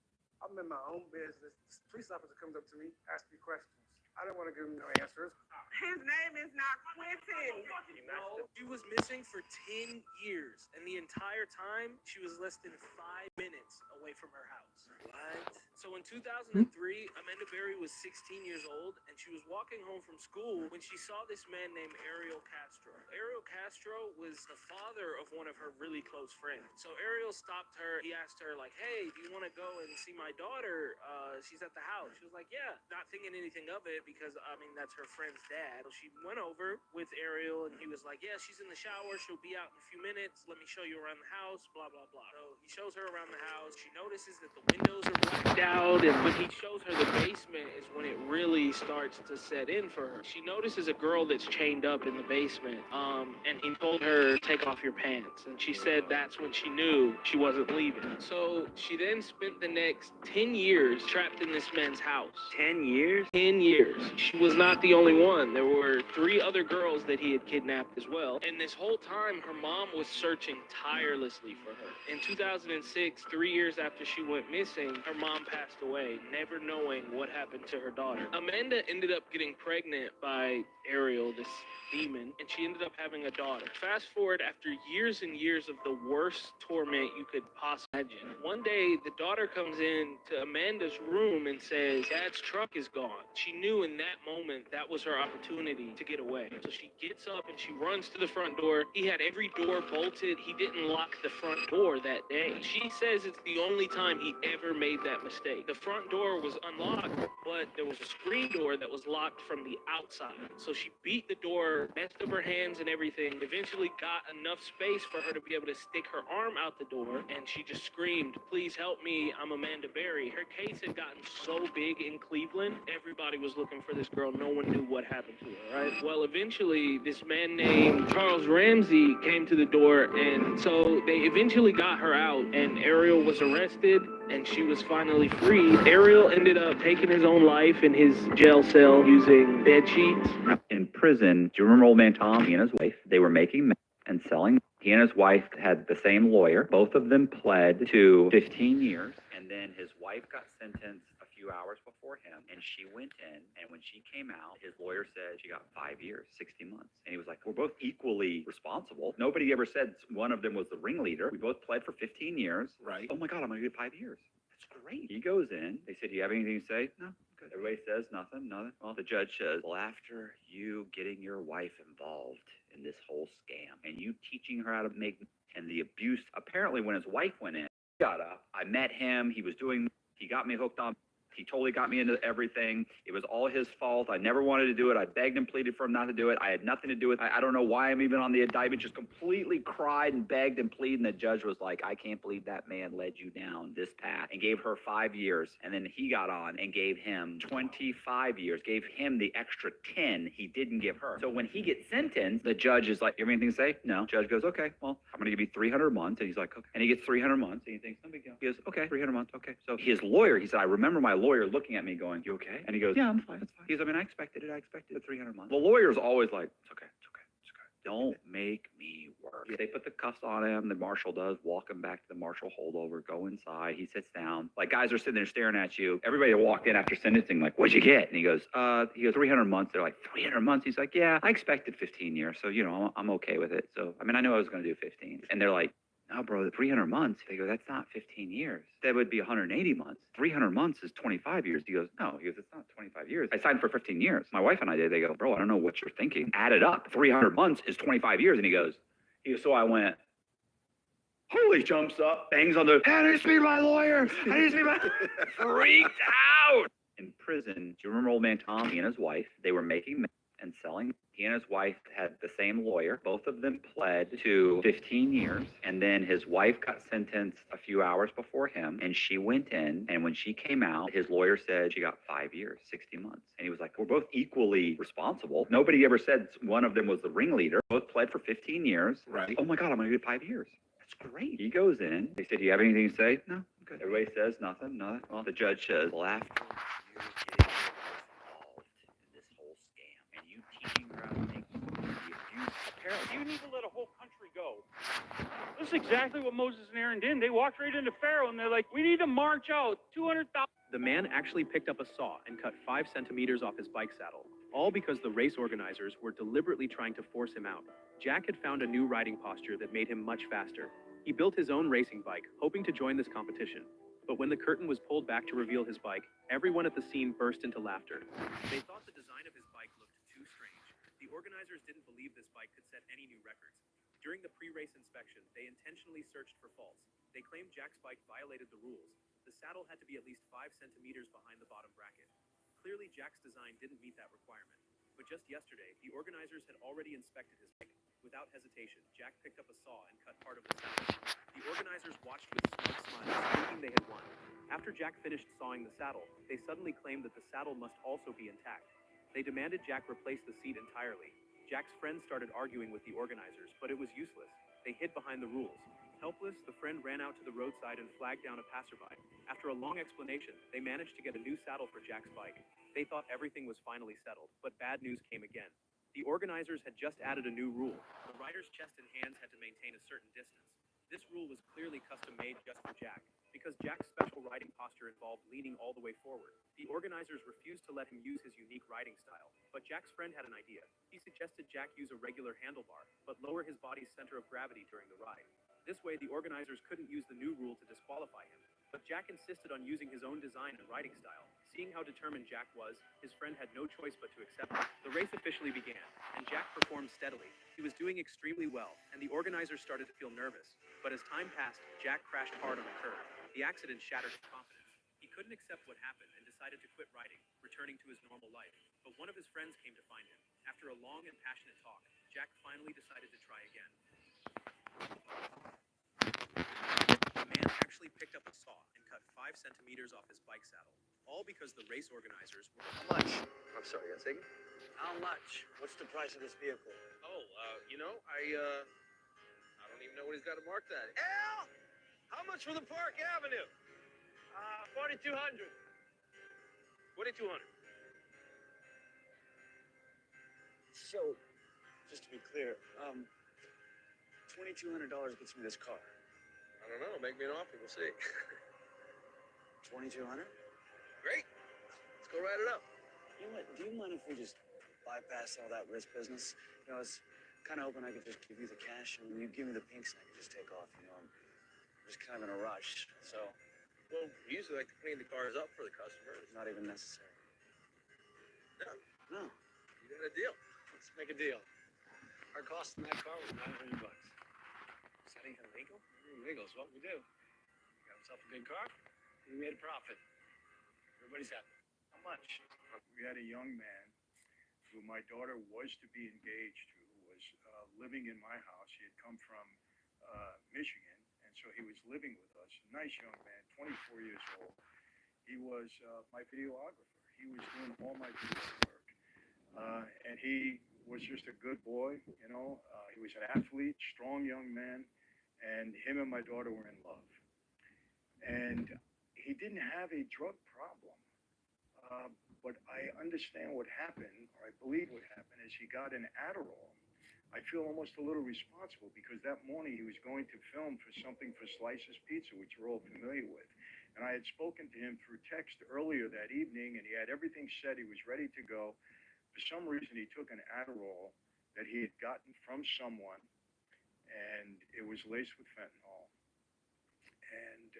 I'm in my own business. This police officer comes up to me, asks me questions. I don't want to give him no answers. His name is not Quentin. No. She was missing for 10 years, and the entire time, she was less than 5 minutes away from her house. What? So in 2003, Amanda Berry was 16 years old, and she was walking home from school when she saw this man named Ariel Castro. Ariel Castro was the father of one of her really close friends. So Ariel stopped her. He asked her, like, hey, do you want to go and see my daughter? She's at the house. She was like, yeah, not thinking anything of it because, I mean, that's her friend's dad. So she went over with Ariel, and he was like, yeah, she's in the shower. She'll be out in a few minutes. Let me show you around the house, blah, blah, blah. So he shows her around the house. She notices that the windows are blacked out, and when he shows her the basement is when it really starts to set in for her. She notices a girl that's chained up in the basement, and he told her, take off your pants. And she said that's when she knew she wasn't leaving. So she then spent the next 10 years trapped in this man's house. 10 years? 10 years. She was not the only one. There were 3 other girls that he had kidnapped as well. And this whole time, her mom was searching tirelessly for her. In 2006, 3 years after she went missing, her mom passed away, never knowing what happened to her daughter. Amanda ended up getting pregnant by Ariel, this demon, and she ended up having a daughter. Fast forward after years and years of the worst torment you could possibly imagine. One day, the daughter comes in to Amanda's room and says, Dad's truck is gone. She knew in that moment that was her opportunity to get away. So she gets up and she runs to the front door. He had every door bolted. He didn't lock the front door that day. She says it's the only time he ever made that mistake. The front door was unlocked, but there was a screen door that was locked from the outside. So she beat the door, messed up her hands and everything, eventually got enough space for her to be able to stick her arm out the door, and she just screamed, please help me, I'm Amanda Berry. Her case had gotten so big in Cleveland, everybody was looking for this girl. No one knew what happened to her, right? Well, eventually, this man named Charles Ramsey came to the door, and so they eventually got her out, and Ariel was arrested, and she was finally freed. Ariel ended up taking his own life in his jail cell using bed sheets. In prison, do you remember old man Tom? He and his wife, they were making meth and selling. He and his wife had the same lawyer. Both of them pled to 15 years, and then his wife got sentenced a few hours before him, and she went in, and when she came out, his lawyer said she got 5 years, 60 months. And he was like, we're both equally responsible. Nobody ever said one of them was the ringleader. We both pled for 15 years. Right. Oh my God, I'm going to get 5 years. That's great. He goes in. They said, do you have anything to say? No. Good. Everybody says nothing. Well, the judge says, well, after you getting your wife involved in this whole scam and you teaching her how to make, and the abuse, apparently when his wife went in, he got up. I met him. He got me hooked on. He totally got me into everything. It was all his fault. I never wanted to do it. I begged and pleaded for him not to do it. I had nothing to do with it. I don't know why I'm even on the indictment. Just completely cried and begged and pleaded. And the judge was like, I can't believe that man led you down this path, and gave her 5 years. And then he got on and gave him 25 years, gave him the extra 10 he didn't give her. So when he gets sentenced, the judge is like, you have anything to say? No. Judge goes, okay, well, I'm going to give you 300 months. And he's like, okay. And he gets 300 months. And he thinks, no big deal. He goes, okay, 300 months. Okay. So his lawyer, he said, I remember my lawyer looking at me going, you okay? And he goes, yeah, I'm fine. It's fine. He goes, I mean, I expected it. I expected the 300 months. The lawyer's always like, it's okay. It's okay. It's okay. Don't make me work. They put the cuffs on him. The marshal does, walk him back to the marshal holdover, go inside. He sits down. Like, guys are sitting there staring at you. Everybody walked in after sentencing, like, what'd you get? And he goes, 300 months. They're like, 300 months? He's like, yeah, I expected 15 years. So, you know, I'm okay with it. So, I mean, I knew I was going to do 15. And they're like, no, bro, the 300 months. They go, that's not 15 years. That would be 180 months. 300 months is 25 years. He goes, no. He goes, it's not 25 years. I signed for 15 years. My wife and I did. They go, bro, I don't know what you're thinking. Add it up. 300 months is 25 years. And he goes, so I went, holy, jumps up, bangs on the, I need to speak to my lawyer. I need to speak to my, freaked out. In prison, do you remember old man Tom? He and his wife, they were making meth and selling. He and his wife had the same lawyer. Both of them pled to 15 years. And then his wife got sentenced a few hours before him. And she went in. And when she came out, his lawyer said she got 5 years, 60 months. And he was like, we're both equally responsible. Nobody ever said one of them was the ringleader. Both pled for 15 years. Right. Oh my God, I'm going to get 5 years. That's great. He goes in. They said, do you have anything to say? No, I'm good. Everybody says nothing. Well, the judge says, well, after years getting involved in this whole scam and you teaching her how to make you need to let a whole country go. This is exactly what Moses and Aaron did. They walked right into Pharaoh and they're like, we need to march out 200,000. The man actually picked up a saw and cut 5 centimeters off his bike saddle, all because the race organizers were deliberately trying to force him out. Jack had found a new riding posture that made him much faster. He built his own racing bike, hoping to join this competition. But when the curtain was pulled back to reveal his bike, everyone at the scene burst into laughter. They thought the design of his bike looked too strange. The organizers didn't believe this bike could set any new records. During the pre-race inspection, they intentionally searched for faults. They claimed Jack's bike violated the rules. The saddle had to be at least 5 centimeters behind the bottom bracket. Clearly, Jack's design didn't meet that requirement. But just yesterday, the organizers had already inspected his bike. Without hesitation, Jack picked up a saw and cut part of the saddle. The organizers watched with smug smiles, thinking they had won. After Jack finished sawing the saddle, they suddenly claimed that the saddle must also be intact. They demanded Jack replace the seat entirely. Jack's friends started arguing with the organizers, but it was useless. They hid behind the rules. Helpless, the friend ran out to the roadside and flagged down a passerby. After a long explanation, they managed to get a new saddle for Jack's bike. They thought everything was finally settled, but bad news came again. The organizers had just added a new rule. The rider's chest and hands had to maintain a certain distance. This rule was clearly custom-made just for Jack, because Jack's special riding posture involved leaning all the way forward. The organizers refused to let him use his unique riding style, but Jack's friend had an idea. He suggested Jack use a regular handlebar, but lower his body's center of gravity during the ride. This way, the organizers couldn't use the new rule to disqualify him. But Jack insisted on using his own design and riding style. Seeing how determined Jack was, his friend had no choice but to accept it. The race officially began, and Jack performed steadily. He was doing extremely well, and the organizers started to feel nervous. But as time passed, Jack crashed hard on the curb. The accident shattered his confidence. He couldn't accept what happened and decided to quit riding, returning to his normal life. But one of his friends came to find him. After a long and passionate talk, Jack finally decided to try again. The man actually picked up a saw and cut 5 centimeters off his bike saddle, all because the race organizers were... How much? I'm sorry, yes, Iggy? How much? What's the price of this vehicle? Oh, I don't even know what he's got to mark that. Al! How much for the Park Avenue? 4,200. 4,200. So, just to be clear, $2,200 gets me this car. I don't know. Make me an offer. We'll see. 2,200? Great. Let's go write it up. You know what? Do you mind if we just bypass all that risk business? You know, I was kind of hoping I could just give you the cash and you give me the pinks and I could just take off. You know, I'm just kind of in a rush. So, well, we usually like to clean the cars up for the customers. Not even necessary. No. No. You got a deal. Let's make a deal. Our cost in that car was $900. Is that even legal? Legal is what we do. Got himself a good car, and we made a profit. Everybody's happy. How much? We had a young man who my daughter was to be engaged to, was living in my house. He had come from Michigan, and so he was living with us. A nice young man, 24 years old. He was my videographer. He was doing all my video work. And he was just a good boy, you know. He was an athlete, strong young man, and him and my daughter were in love. And he didn't have a drug problem. But I understand what happened, or I believe what happened, is he got an Adderall. I feel almost a little responsible because that morning he was going to film for something for Slice's Pizza, which you're all familiar with. And I had spoken to him through text earlier that evening, and he had everything set. He was ready to go. For some reason, he took an Adderall that he had gotten from someone, and it was laced with fentanyl. And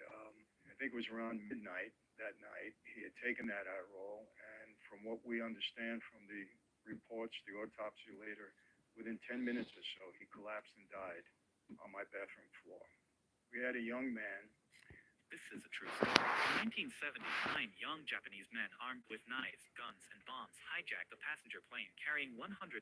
I think it was around midnight that night. He had taken that Adderall, and from what we understand from the reports, the autopsy later, within 10 minutes or so, he collapsed and died on my bathroom floor. We had a young man. This is a true story. In 1979, young Japanese men armed with knives, guns, and bombs hijacked a passenger plane carrying 122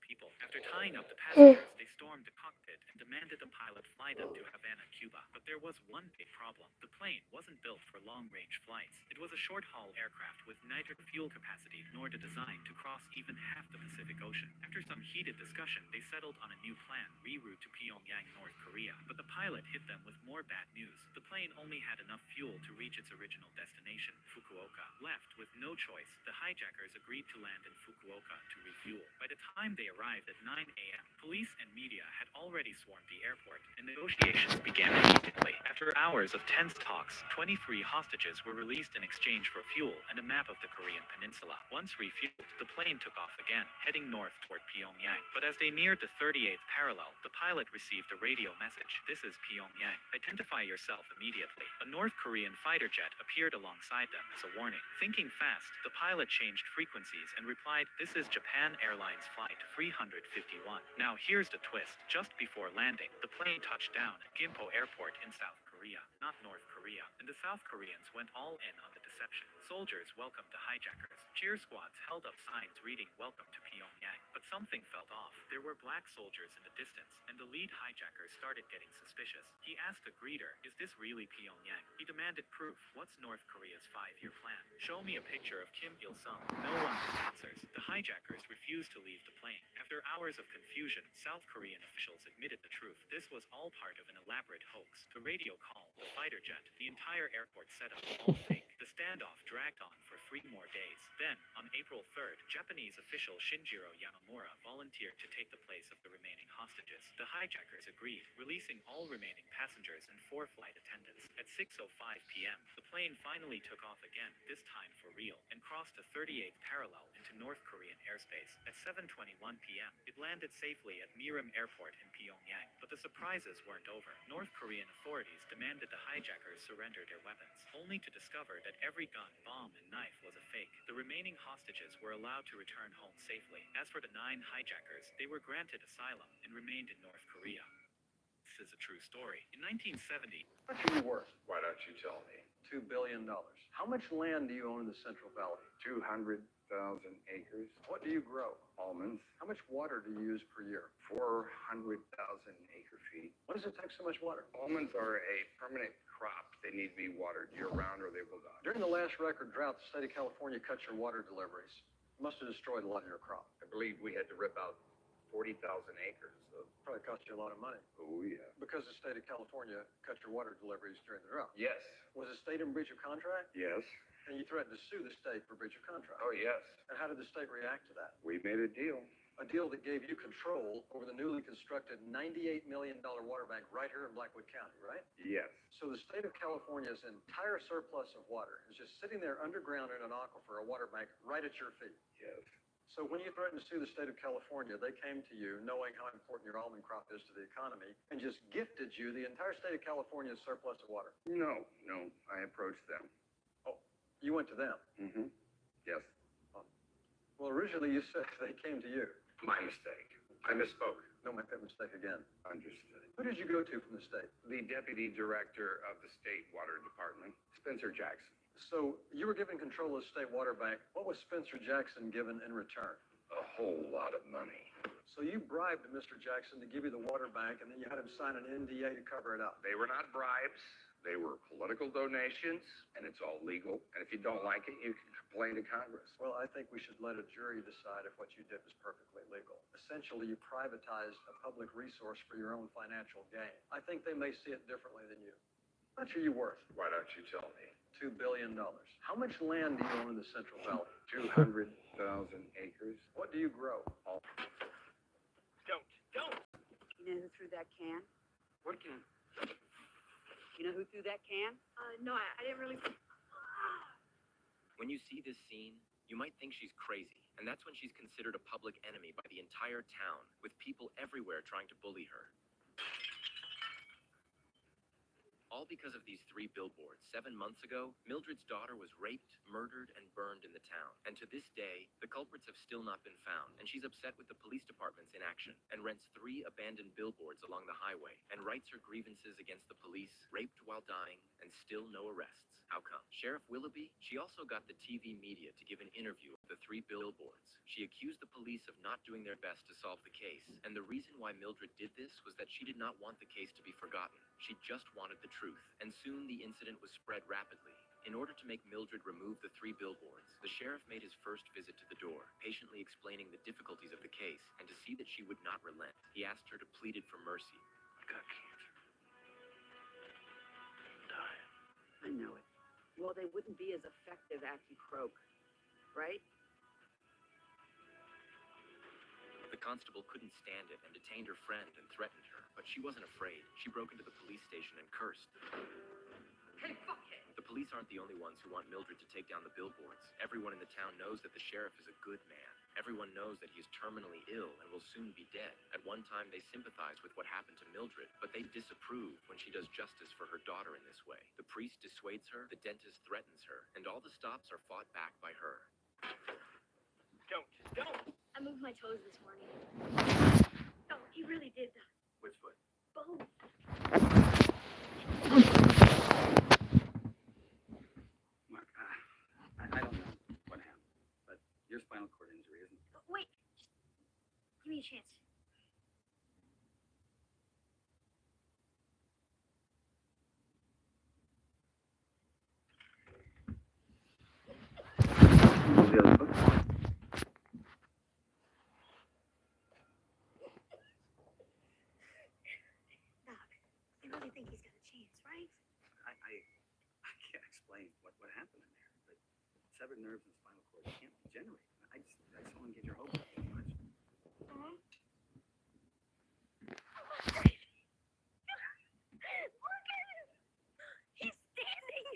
people. After tying up the passengers, they stormed the cockpit and demanded the pilot fly them to Havana, Cuba. But there was one big problem. The plane wasn't built for long-range flights. It was a short-haul aircraft with neither fuel capacity nor the design to cross even half the Pacific Ocean. After some heated discussion, they settled on a new plan, reroute to Pyongyang, North Korea. But the pilot hit them with more bad news. The plane only had enough fuel to reach its original destination, Fukuoka. Left with no choice, the hijackers agreed to land in Fukuoka to refuel. By the time they arrived at 9 a.m., police and media had already swarmed the airport, and negotiations began immediately. After hours of tense talks, 23 hostages were released in exchange for fuel and a map of the Korean peninsula. Once refueled, the plane took off again, heading north toward Pyongyang. But as they neared the 38th parallel, the pilot received a radio message. This is Pyongyang. Identify yourself immediately. A North Korean fighter jet appeared alongside them as a warning. Thinking fast, the pilot changed frequencies and replied, "This is Japan Airlines Flight 351. Now here's the twist. Just before landing, the plane touched down at Gimpo Airport in South Korea, not North Korea, and the South Koreans went all in on the deception. Soldiers welcomed the hijackers. Cheer squads held up signs reading "Welcome to Pyongyang." But something felt off. There were black soldiers in the distance, and the lead hijacker started getting suspicious. He asked the greeter, "Is this really Pyongyang?" He demanded proof. What's North Korea's 5-year plan? Show me a picture of Kim Il-sung. No one had answers. The hijackers refused to leave the plane. After hours of confusion, South Korean officials admitted the truth. This was all part of an elaborate hoax. The radio call, the fighter jet, the entire airport setup, all fake. The standoff dragged on for 3 more days. Then, on April 3rd, Japanese official Shinjiro Yamamura volunteered to take the place of the remaining hostages. The hijackers agreed, releasing all remaining passengers and 4 flight attendants. At 6:05 p.m., the plane finally took off again, this time for real, and crossed the 38th parallel into North Korean airspace. At 7:21 p.m., it landed safely at Mirim Airport in Pyongyang. But the surprises weren't over. North Korean authorities demanded the hijackers surrender their weapons, only to discover that every gun, bomb, and knife was a fake. The remaining hostages were allowed to return home safely. As for the 9 hijackers, they were granted asylum and remained in North Korea. This is a true story. In 1970, How much are you worth? Why don't you tell me? $2 billion. How much land do you own in the Central Valley? 200,000 acres. What do you grow? Almonds. How much water do you use per year? 400,000 acre feet. Why does it take so much water? Almonds are a permanent crop. They need to be watered year-round or they will die. During the last record drought, the state of California cut your water deliveries. It must have destroyed a lot of your crop. I believe we had to rip out 40,000 acres. So probably cost you a lot of money. Oh, yeah. Because the state of California cut your water deliveries during the drought. Yes. Was the state in breach of contract? Yes. And you threatened to sue the state for breach of contract? Oh, yes. And how did the state react to that? We made a deal. A deal that gave you control over the newly constructed $98 million water bank right here in Blackwood County, right? Yes. So the state of California's entire surplus of water is just sitting there underground in an aquifer, a water bank, right at your feet. Yes. So when you threatened to sue the state of California, they came to you knowing how important your almond crop is to the economy and just gifted you the entire state of California's surplus of water. No. I approached them. Oh, you went to them? Mm-hmm. Yes. Well, originally you said they came to you. My mistake. I misspoke. Don't make that mistake again. Understood. Who did you go to from the state? The deputy director of the state water department, Spencer Jackson. So you were given control of the state water bank. What was Spencer Jackson given in return? A whole lot of money. So you bribed Mr. Jackson to give you the water bank, and then you had him sign an NDA to cover it up. They were not bribes. They were political donations, and it's all legal. And if you don't like it, you can complain to Congress. Well, I think we should let a jury decide if what you did was perfectly legal. Essentially, you privatized a public resource for your own financial gain. I think they may see it differently than you. How much are you worth? Why don't you tell me? $2 billion. How much land do you own in the Central Valley? 200,000 acres. What do you grow? Don't. You know who threw that can? What can? You know who threw that can? No, I didn't really. When you see this scene, you might think she's crazy, and that's when she's considered a public enemy by the entire town, with people everywhere trying to bully her. All because of these 3 billboards. 7 months ago, Mildred's daughter was raped, murdered, and burned in the town. And to this day, the culprits have still not been found, and she's upset with the police department's inaction, and rents 3 abandoned billboards along the highway, and writes her grievances against the police, raped while dying, and still no arrests. How come? Sheriff Willoughby, she also got the TV media to give an interview of the 3 billboards. She accused the police of not doing their best to solve the case, and the reason why Mildred did this was that she did not want the case to be forgotten. She just wanted the truth, and soon the incident was spread rapidly. In order to make Mildred remove the 3 billboards, the sheriff made his first visit to the door, patiently explaining the difficulties of the case, and to see that she would not relent, he asked her to plead for mercy. I got cancer. I'm dying. I know it. Well, they wouldn't be as effective after you croak, right? The constable couldn't stand it and detained her friend and threatened her, but she wasn't afraid. She broke into the police station and cursed. Hey, fuckhead! The police aren't the only ones who want Mildred to take down the billboards. Everyone in the town knows that the sheriff is a good man. Everyone knows that he is terminally ill and will soon be dead. At one time, they sympathize with what happened to Mildred, but they disapprove when she does justice for her daughter in this way. The priest dissuades her, the dentist threatens her, and all the stops are fought back by her. Don't. I moved my toes this morning. Oh, he really did that. Which foot? Both. Mark, I don't know what happened, but your spinal cord injury isn't. Wait, just give me a chance. The other foot? Doc, I really think he's got a chance, right? I can't explain what happened in there, but severed nerves and spinal cord can't degenerate. I just want to get your hope up too much. Look at him! He's standing!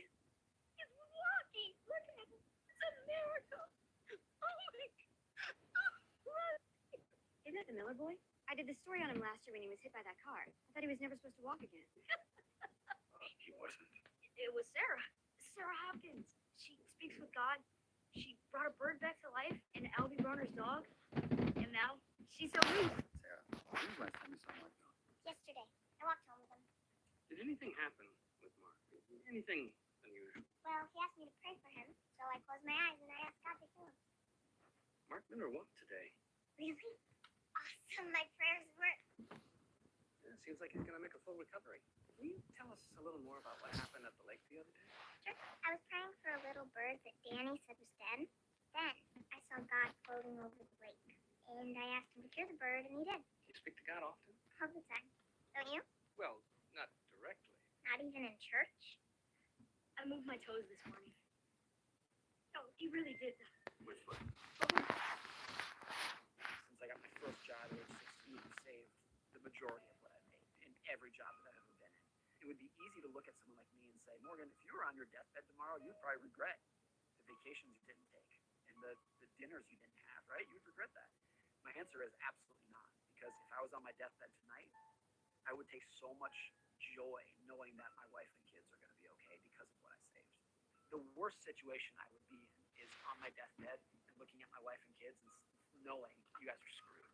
He's walking! Look at him! It's a miracle! Oh my God! Isn't that the Miller boy? I did the story on him last year when he was hit by that car. I thought he was never supposed to walk again. He wasn't. It was Sarah. Sarah Hopkins. She speaks with God. She brought a bird back to life and Albie Broner's dog. And now she's so loose. Sarah, when was the last time you saw Mark? Yesterday. I walked home with him. Did anything happen with Mark? Anything unusual? Well, he asked me to pray for him, so I closed my eyes and I asked God to heal him. Mark Miller walked today. Really? Awesome. My prayers worked. Yeah, it seems like he's going to make a full recovery. Can you tell us a little more about what happened at the lake the other day? Sure. I was praying for a little bird that Danny said was dead. Then I saw God floating over the lake. And I asked him to cure the bird, and he did. Do you speak to God often? All the time. Don't you? Well, not directly. Not even in church? I moved my toes this morning. Oh, he really did that. Which foot? Since I got my first job at age 16, I've saved the majority of what I've made in every job that I've ever been in. It would be easy to look at someone like me and say, Morgan, if you were on your deathbed tomorrow, you'd probably regret the vacations you didn't take and the dinners you didn't have, right? You would regret that. My answer is absolutely not, because if I was on my deathbed tonight, I would take so much joy knowing that my wife and kids are going to be okay because of what I saved. The worst situation I would be in is on my deathbed and looking at my wife and kids and knowing you guys are screwed.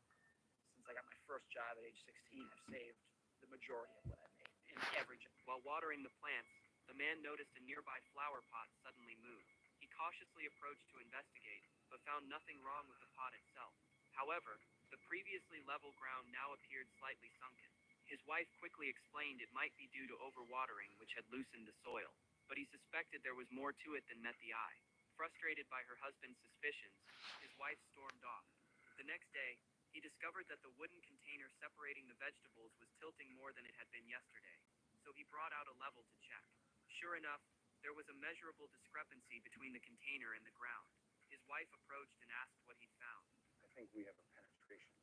Since I got my first job at age 16, I've saved the majority of what I've made in every job. While watering the plants, the man noticed a nearby flower pot suddenly move. He cautiously approached to investigate, but found nothing wrong with the pot itself. However, the previously level ground now appeared slightly sunken. His wife quickly explained it might be due to overwatering, which had loosened the soil, but he suspected there was more to it than met the eye. Frustrated by her husband's suspicions, his wife stormed off. The next day, he discovered that the wooden container separating the vegetables was tilting more than it had been yesterday, so he brought out a level to check. Sure enough, there was a measurable discrepancy between the container and the ground. His wife approached and asked what he'd found. I think we have a penetration.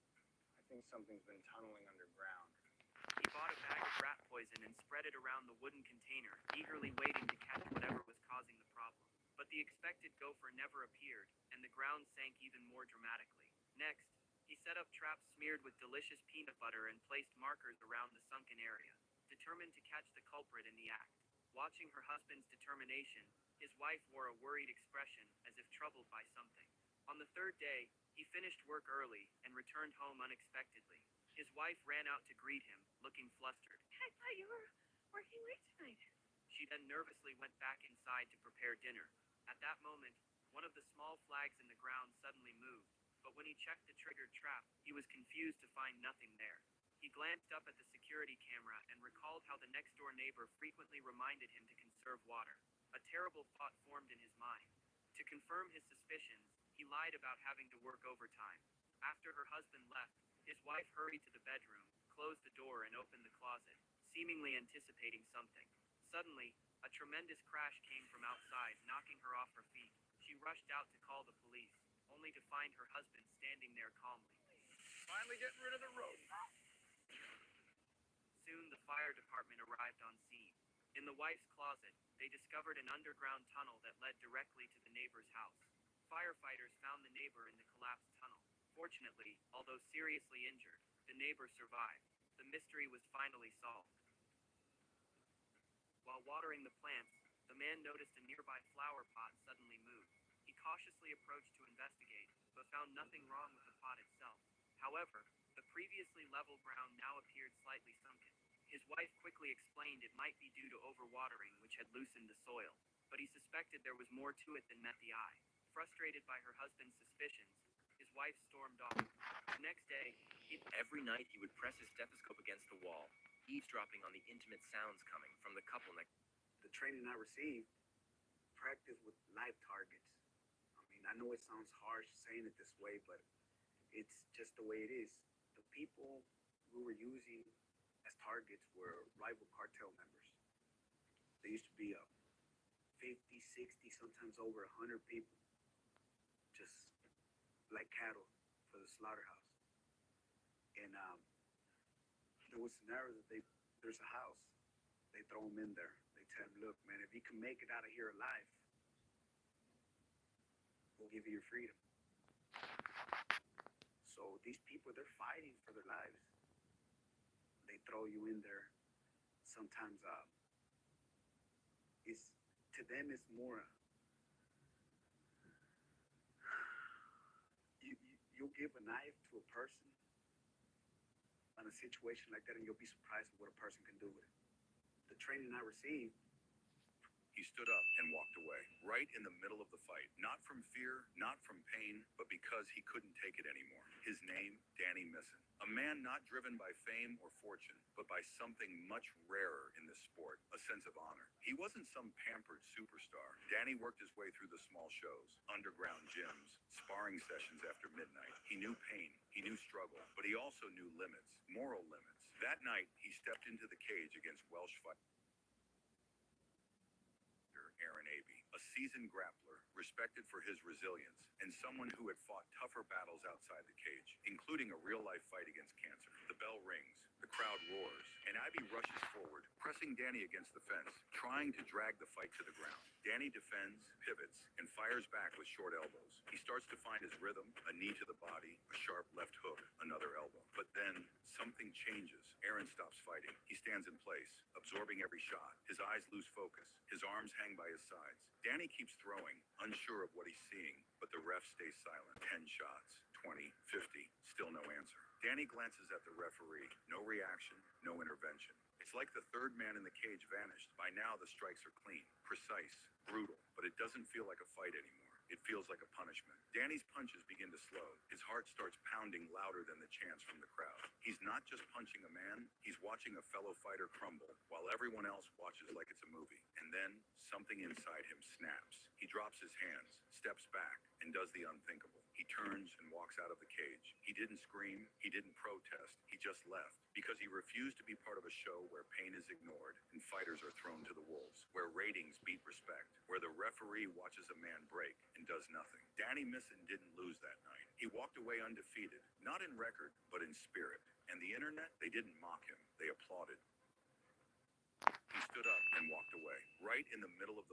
I think something's been tunneling underground. He bought a bag of rat poison and spread it around the wooden container, eagerly waiting to catch whatever was causing the problem. But the expected gopher never appeared, and the ground sank even more dramatically. Next, he set up traps smeared with delicious peanut butter and placed markers around the sunken area, determined to catch the culprit in the act. Watching her husband's determination, his wife wore a worried expression, as if troubled by something. On the third day, he finished work early and returned home unexpectedly. His wife ran out to greet him, looking flustered. I thought you were working late tonight. She then nervously went back inside to prepare dinner. At that moment, one of the small flags in the ground suddenly moved, but when he checked the triggered trap, he was confused to find nothing there. He glanced up at the security camera and recalled how the next-door neighbor frequently reminded him to conserve water. A terrible thought formed in his mind. To confirm his suspicions, he lied about having to work overtime. After her husband left, his wife hurried to the bedroom, closed the door, and opened the closet, seemingly anticipating something. Suddenly, a tremendous crash came from outside, knocking her off her feet. She rushed out to call the police, only to find her husband standing there calmly. Finally getting rid of the rodent. Soon, the fire department arrived on scene. In the wife's closet, they discovered an underground tunnel that led directly to the neighbor's house. Firefighters found the neighbor in the collapsed tunnel. Fortunately, although seriously injured, the neighbor survived. The mystery was finally solved. While watering the plants, the man noticed a nearby flower pot suddenly move. He cautiously approached to investigate, but found nothing wrong with the pot itself. However, the previously level ground now appeared slightly sunken. His wife quickly explained it might be due to overwatering, which had loosened the soil, but he suspected there was more to it than met the eye. Frustrated by her husband's suspicions, his wife stormed off. The next day, Every night he would press his stethoscope against the wall, eavesdropping on the intimate sounds coming from the couple next. The training I received, practice with live targets. I mean, I know it sounds harsh saying it this way, but it's just the way it is. The people we were using as targets were rival cartel members. There used to be 50, 60, sometimes over 100 people, just like cattle for the slaughterhouse. And there was scenarios that there's a house, they throw them in there. They tell them, look, man, if you can make it out of here alive, we'll give you your freedom. So these people, they're fighting for their lives. They throw you in there. Sometimes it's to them it's more you'll give a knife to a person in a situation like that, and you'll be surprised at what a person can do with it. The training I received. He stood up and walked away, right in the middle of the fight. Not from fear, not from pain, but because he couldn't take it anymore. His name, Danny Misson. A man not driven by fame or fortune, but by something much rarer in this sport, a sense of honor. He wasn't some pampered superstar. Danny worked his way through the small shows, underground gyms, sparring sessions after midnight. He knew pain, he knew struggle, but he also knew limits, moral limits. That night, he stepped into the cage against Welsh fighter Aaron Abbey, a seasoned grappler, respected for his resilience, and someone who had fought tougher battles outside the cage, including a real-life fight against cancer. The bell rings, the crowd roars, and Abbey rushes forward, pressing Danny against the fence, trying to drag the fight to the ground. Danny defends, pivots, and fires back with short elbows. He starts to find his rhythm, a knee to the body, a sharp left hook, another elbow. But then, something changes. Aaron stops fighting. He stands in place, absorbing every shot. His eyes lose focus. His arms hang by his sides. Danny keeps throwing, unsure of what he's seeing, but the ref stays silent. 10 shots, 20, 50, still no answer. Danny glances at the referee. No reaction, no intervention. It It's like the third man in the cage vanished. By now, the strikes are clean, precise, brutal, but it doesn't feel like a fight anymore. It feels like a punishment. Danny's punches begin to slow. His heart starts pounding louder than the chants from the crowd. He's not just punching a man, he's watching a fellow fighter crumble, while everyone else watches like it's a movie. And then, something inside him snaps. He drops his hands, steps back, and does the unthinkable. He turns and walks out of the cage. He didn't scream, he didn't protest, he just left. Because he refused to be part of a show where pain is ignored and fighters are thrown to the wolves, where ratings beat respect, where the referee watches a man break and does nothing. Danny Misson didn't lose that night. He walked away undefeated, not in record, but in spirit. And the internet, they didn't mock him, they applauded. He stood up and walked away. Right in the middle of the